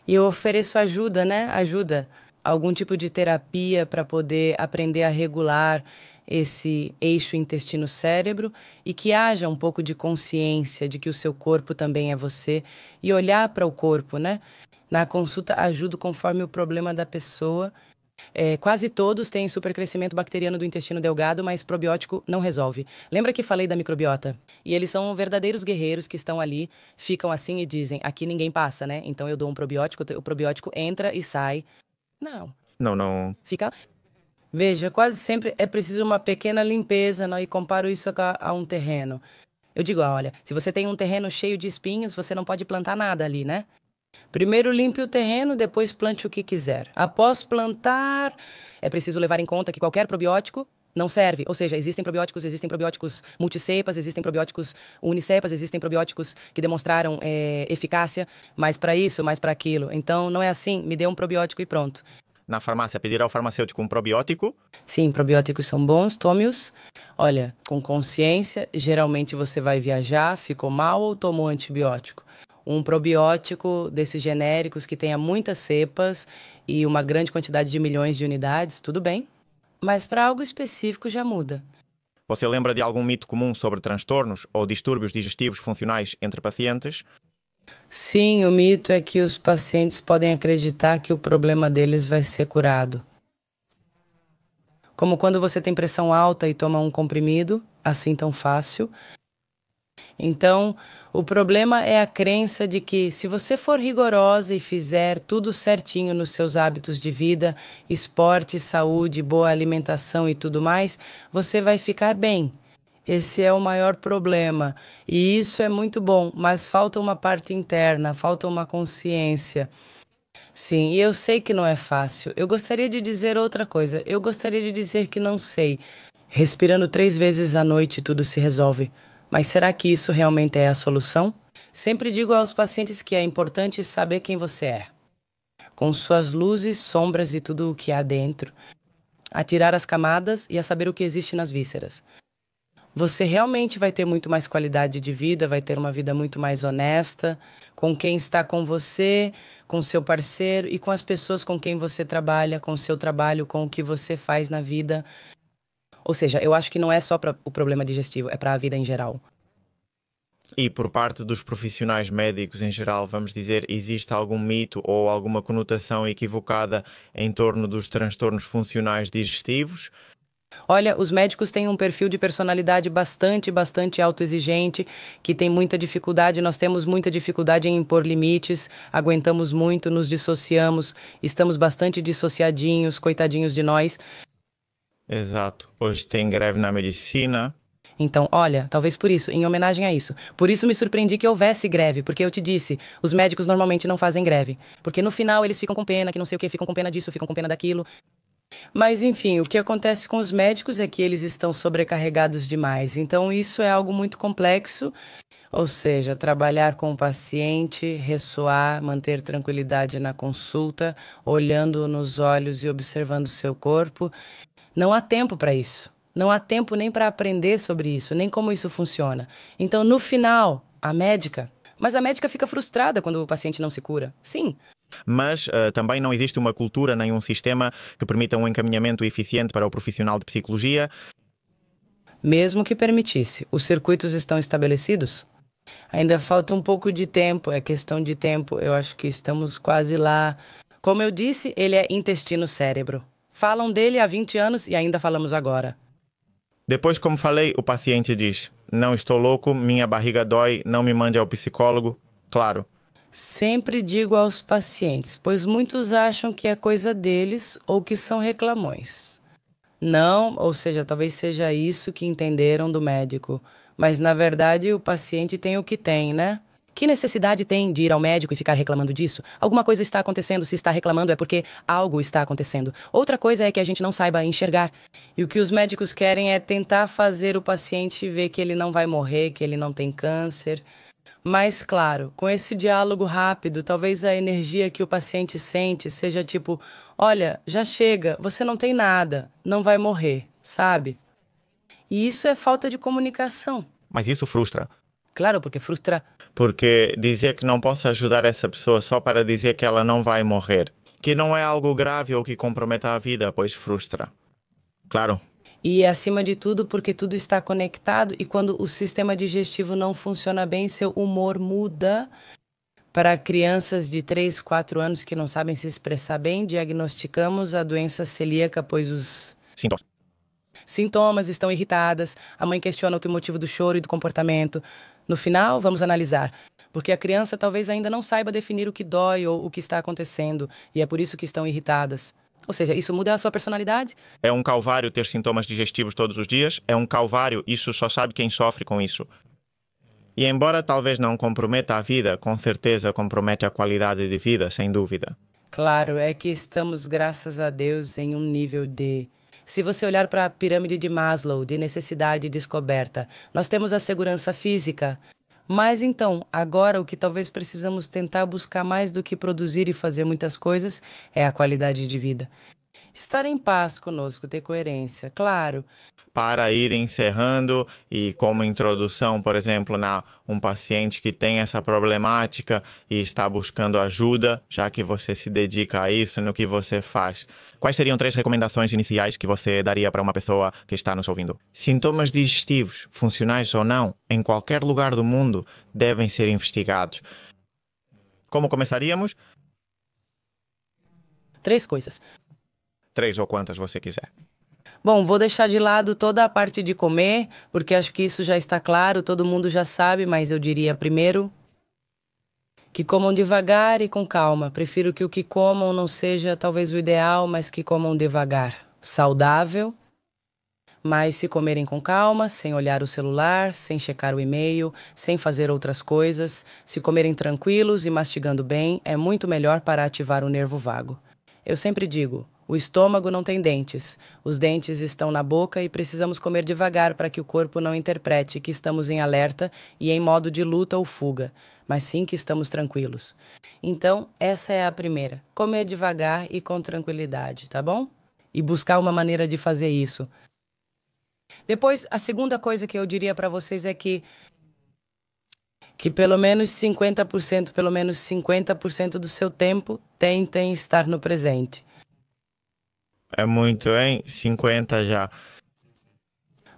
E eu ofereço ajuda, né? Ajuda. Algum tipo de terapia para poder aprender a regular esse eixo intestino-cérebro e que haja um pouco de consciência de que o seu corpo também é você e olhar para o corpo, né? Na consulta, ajudo conforme o problema da pessoa. Quase todos têm supercrescimento bacteriano do intestino delgado, mas probiótico não resolve. Lembra que falei da microbiota? E eles são verdadeiros guerreiros que estão ali, ficam assim e dizem, aqui ninguém passa, né? Então eu dou um probiótico, o probiótico entra e sai. Não. Não. Fica... Veja, quase sempre é preciso uma pequena limpeza, não? E comparo isso a um terreno. Eu digo, olha, se você tem um terreno cheio de espinhos, você não pode plantar nada ali, né? Primeiro limpe o terreno, depois plante o que quiser. Após plantar, é preciso levar em conta que qualquer probiótico não serve. Ou seja, existem probióticos multicepas, existem probióticos unicepas, existem probióticos que demonstraram eficácia, mais para isso, mais para aquilo. Então, não é assim, me dê um probiótico e pronto. Na farmácia, pedir ao farmacêutico um probiótico? Sim, probióticos são bons, tome-os. Olha, com consciência, geralmente você vai viajar, ficou mal ou tomou antibiótico? Um probiótico desses genéricos que tenha muitas cepas e uma grande quantidade de milhões de unidades, tudo bem. Mas para algo específico já muda. Você lembra de algum mito comum sobre transtornos ou distúrbios digestivos funcionais entre pacientes? Sim, o mito é que os pacientes podem acreditar que o problema deles vai ser curado. Como quando você tem pressão alta e toma um comprimido, assim tão fácil. Então, o problema é a crença de que se você for rigorosa e fizer tudo certinho nos seus hábitos de vida, esporte, saúde, boa alimentação e tudo mais, você vai ficar bem. Esse é o maior problema. E isso é muito bom, mas falta uma parte interna, falta uma consciência. Sim, e eu sei que não é fácil. Eu gostaria de dizer outra coisa. Eu gostaria de dizer que não sei. Respirando 3 vezes à noite tudo se resolve. Mas será que isso realmente é a solução? Sempre digo aos pacientes que é importante saber quem você é. Com suas luzes, sombras e tudo o que há dentro. A tirar as camadas e a saber o que existe nas vísceras. Você realmente vai ter muito mais qualidade de vida, vai ter uma vida muito mais honesta com quem está com você, com seu parceiro e com as pessoas com quem você trabalha, com o seu trabalho, com o que você faz na vida. Ou seja, eu acho que não é só para o problema digestivo, é para a vida em geral. E por parte dos profissionais médicos em geral, vamos dizer, existe algum mito ou alguma conotação equivocada em torno dos transtornos funcionais digestivos? Olha, os médicos têm um perfil de personalidade bastante autoexigente, que tem muita dificuldade, nós temos muita dificuldade em impor limites, aguentamos muito, nos dissociamos, estamos bastante dissociadinhos, coitadinhos de nós. Exato. Hoje tem greve na medicina. Então, olha, talvez por isso, em homenagem a isso. Por isso me surpreendi que houvesse greve, porque eu te disse, os médicos normalmente não fazem greve. Porque no final eles ficam com pena, que não sei o que, ficam com pena disso, ficam com pena daquilo. Mas, enfim, o que acontece com os médicos é que eles estão sobrecarregados demais. Então, isso é algo muito complexo. Ou seja, trabalhar com o paciente, ressoar, manter tranquilidade na consulta, olhando nos olhos e observando o seu corpo. Não há tempo para isso. Não há tempo nem para aprender sobre isso, nem como isso funciona. Então, no final, a médica... Mas a médica fica frustrada quando o paciente não se cura. Sim. Mas também não existe uma cultura nem um sistema que permita um encaminhamento eficiente para o profissional de psicologia. Mesmo que permitisse, os circuitos estão estabelecidos? Ainda falta um pouco de tempo, é questão de tempo. Eu acho que estamos quase lá. Como eu disse, ele é intestino-cérebro. Falam dele há 20 anos e ainda falamos agora. Depois, como falei, o paciente diz: não estou louco, minha barriga dói, não me mande ao psicólogo. Claro. Sempre digo aos pacientes, pois muitos acham que é coisa deles ou que são reclamões. Não, ou seja, talvez seja isso que entenderam do médico. Mas, na verdade, o paciente tem o que tem, né? Que necessidade tem de ir ao médico e ficar reclamando disso? Alguma coisa está acontecendo. Se está reclamando é porque algo está acontecendo. Outra coisa é que a gente não saiba enxergar. E o que os médicos querem é tentar fazer o paciente ver que ele não vai morrer, que ele não tem câncer. Mas, claro, com esse diálogo rápido, talvez a energia que o paciente sente seja tipo: olha, já chega, você não tem nada, não vai morrer, sabe? E isso é falta de comunicação. Mas isso frustra. Claro, porque frustra. Porque dizer que não posso ajudar essa pessoa só para dizer que ela não vai morrer, que não é algo grave ou que comprometa a vida, pois frustra. Claro. E, acima de tudo, porque tudo está conectado e quando o sistema digestivo não funciona bem, seu humor muda. Para crianças de 3, 4 anos que não sabem se expressar bem, diagnosticamos a doença celíaca, pois os sintomas estão irritadas, a mãe questiona o motivo do choro e do comportamento. No final, vamos analisar, porque a criança talvez ainda não saiba definir o que dói ou o que está acontecendo, e é por isso que estão irritadas. Ou seja, isso muda a sua personalidade? É um calvário ter sintomas digestivos todos os dias. É um calvário, isso só sabe quem sofre com isso. E embora talvez não comprometa a vida, com certeza compromete a qualidade de vida, sem dúvida. Claro, é que estamos, graças a Deus, em um nível de... Se você olhar para a pirâmide de Maslow, de necessidade e descoberta, nós temos a segurança física. Mas então, agora o que talvez precisamos tentar buscar mais do que produzir e fazer muitas coisas é a qualidade de vida. Estar em paz conosco, ter coerência, claro. Para ir encerrando e como introdução, por exemplo, um paciente que tem essa problemática e está buscando ajuda, já que você se dedica a isso, no que você faz. Quais seriam 3 recomendações iniciais que você daria para uma pessoa que está nos ouvindo? Sintomas digestivos, funcionais ou não, em qualquer lugar do mundo, devem ser investigados. Como começaríamos? 3 coisas. 3 ou quantas você quiser. Bom, vou deixar de lado toda a parte de comer, porque acho que isso já está claro, todo mundo já sabe, mas eu diria primeiro que comam devagar e com calma. Prefiro que o que comam não seja talvez o ideal, mas que comam devagar. Saudável, mas se comerem com calma, sem olhar o celular, sem checar o e-mail, sem fazer outras coisas, se comerem tranquilos e mastigando bem, é muito melhor para ativar o nervo vago. Eu sempre digo, o estômago não tem dentes. Os dentes estão na boca e precisamos comer devagar para que o corpo não interprete que estamos em alerta e em modo de luta ou fuga, mas sim que estamos tranquilos. Então, essa é a primeira. Comer devagar e com tranquilidade, tá bom? E buscar uma maneira de fazer isso. Depois, a segunda coisa que eu diria para vocês é que pelo menos 50% do seu tempo tentem estar no presente. É muito, hein? 50 já.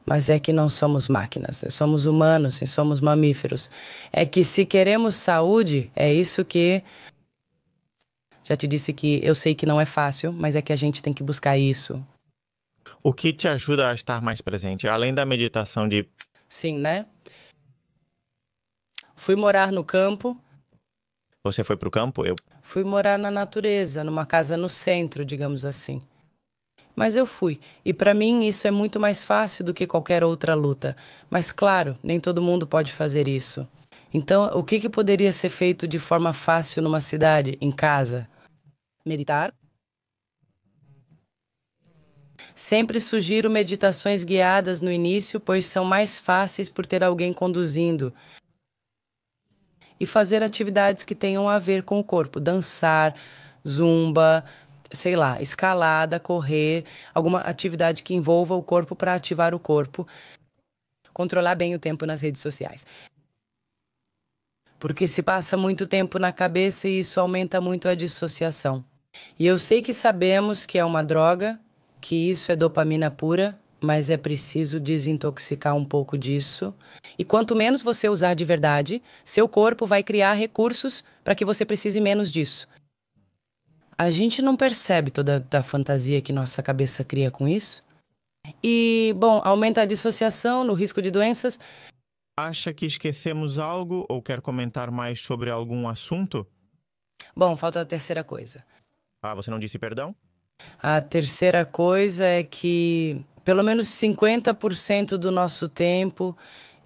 Mas é que não somos máquinas, né? Somos humanos e somos mamíferos. É que se queremos saúde, é isso que... Já te disse que eu sei que não é fácil, mas é que a gente tem que buscar isso. O que te ajuda a estar mais presente? Além da meditação de... Sim, né? Fui morar no campo. Você foi para o campo? Eu... Fui morar na natureza, numa casa no centro, digamos assim. Mas eu fui. E para mim isso é muito mais fácil do que qualquer outra luta. Mas claro, nem todo mundo pode fazer isso. Então, o que poderia ser feito de forma fácil numa cidade, em casa? Meditar. Sempre sugiro meditações guiadas no início, pois são mais fáceis por ter alguém conduzindo. E fazer atividades que tenham a ver com o corpo. Dançar, zumba, sei lá, escalada, correr, alguma atividade que envolva o corpo para ativar o corpo. Controlar bem o tempo nas redes sociais. Porque se passa muito tempo na cabeça e isso aumenta muito a dissociação. E eu sei que sabemos que é uma droga, que isso é dopamina pura, mas é preciso desintoxicar um pouco disso. E quanto menos você usar de verdade, seu corpo vai criar recursos para que você precise menos disso. A gente não percebe toda a fantasia que nossa cabeça cria com isso. E, bom, aumenta a dissociação no risco de doenças. Acha que esquecemos algo ou quer comentar mais sobre algum assunto? Bom, falta a terceira coisa. Ah, você não disse perdão? A terceira coisa é que pelo menos 50% do nosso tempo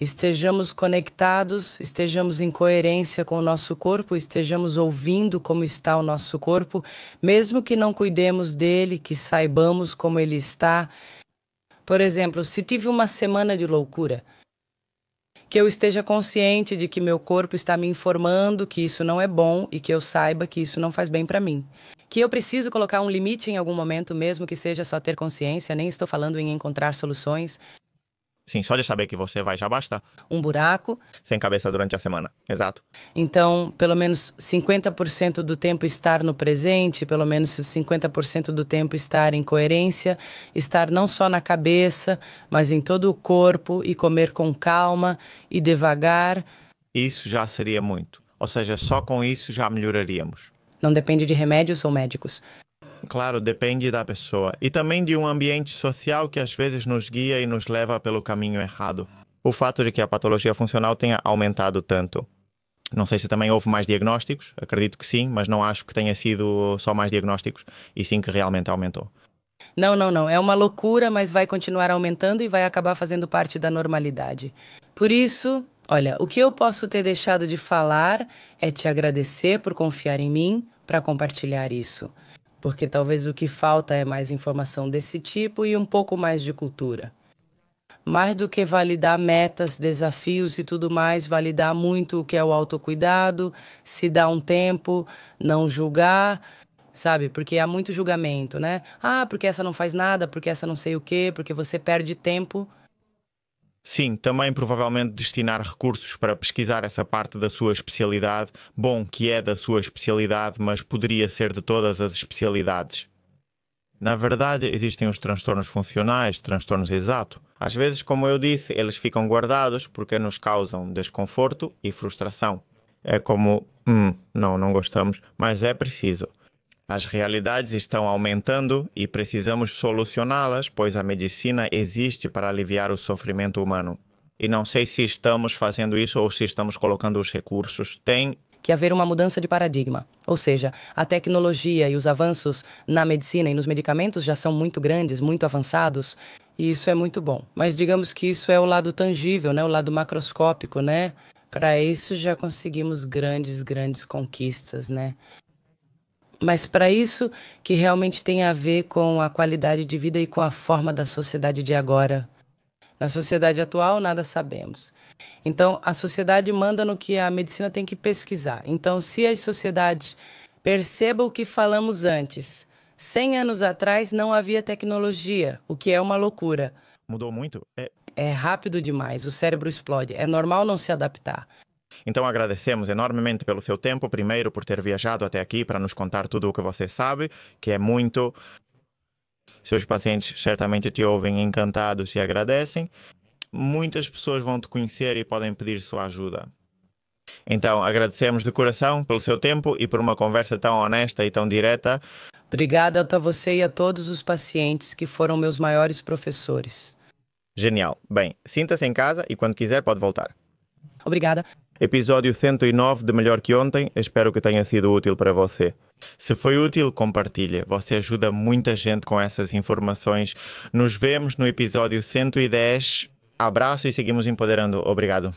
estejamos conectados, estejamos em coerência com o nosso corpo, estejamos ouvindo como está o nosso corpo, mesmo que não cuidemos dele, que saibamos como ele está. Por exemplo, se tive uma semana de loucura, que eu esteja consciente de que meu corpo está me informando que isso não é bom e que eu saiba que isso não faz bem para mim. Que eu preciso colocar um limite em algum momento, mesmo que seja só ter consciência, nem estou falando em encontrar soluções. Sim, só de saber que você vai já basta. Um buraco. Sem cabeça durante a semana, exato. Então, pelo menos 50% do tempo estar no presente, pelo menos 50% do tempo estar em coerência, estar não só na cabeça, mas em todo o corpo e comer com calma e devagar. Isso já seria muito. Ou seja, só com isso já melhoraríamos. Não depende de remédios ou médicos. Claro, depende da pessoa. E também de um ambiente social que às vezes nos guia e nos leva pelo caminho errado. O fato de que a patologia funcional tenha aumentado tanto. Não sei se também houve mais diagnósticos, acredito que sim, mas não acho que tenha sido só mais diagnósticos, e sim que realmente aumentou. Não. É uma loucura, mas vai continuar aumentando e vai acabar fazendo parte da normalidade. Por isso, olha, o que eu posso ter deixado de falar é te agradecer por confiar em mim para compartilhar isso. Porque talvez o que falta é mais informação desse tipo e um pouco mais de cultura. Mais do que validar metas, desafios e tudo mais, validar muito o que é o autocuidado, se dar um tempo, não julgar, sabe? Porque há muito julgamento, né? Ah, porque essa não faz nada, porque essa não sei o quê, porque você perde tempo. Sim, também provavelmente destinar recursos para pesquisar essa parte da sua especialidade. Bom, que é da sua especialidade, mas poderia ser de todas as especialidades. Na verdade, existem os transtornos funcionais, transtornos exato. Às vezes, como eu disse, eles ficam guardados porque nos causam desconforto e frustração. É como, não gostamos, mas é preciso. As realidades estão aumentando e precisamos solucioná-las, pois a medicina existe para aliviar o sofrimento humano. E não sei se estamos fazendo isso ou se estamos colocando os recursos. Tem que haver uma mudança de paradigma. Ou seja, a tecnologia e os avanços na medicina e nos medicamentos já são muito grandes, muito avançados, e isso é muito bom. Mas digamos que isso é o lado tangível, né? O lado macroscópico, né? Para isso já conseguimos grandes conquistas, né? Mas para isso que realmente tem a ver com a qualidade de vida e com a forma da sociedade de agora. Na sociedade atual, nada sabemos. Então, a sociedade manda no que a medicina tem que pesquisar. Então, se as sociedades percebam o que falamos antes, 100 anos atrás não havia tecnologia, o que é uma loucura. Mudou muito? É rápido demais, o cérebro explode. É normal não se adaptar. Então agradecemos enormemente pelo seu tempo, primeiro por ter viajado até aqui para nos contar tudo o que você sabe, que é muito. Seus pacientes certamente te ouvem encantados e agradecem. Muitas pessoas vão te conhecer e podem pedir sua ajuda. Então agradecemos de coração pelo seu tempo e por uma conversa tão honesta e tão direta. Obrigada a você e a todos os pacientes que foram meus maiores professores. Genial. Bem, sinta-se em casa e quando quiser pode voltar. Obrigada. Episódio 109 de Melhor que Ontem. Espero que tenha sido útil para você. Se foi útil, compartilhe. Você ajuda muita gente com essas informações. Nos vemos no episódio 110. Abraço e seguimos empoderando. Obrigado.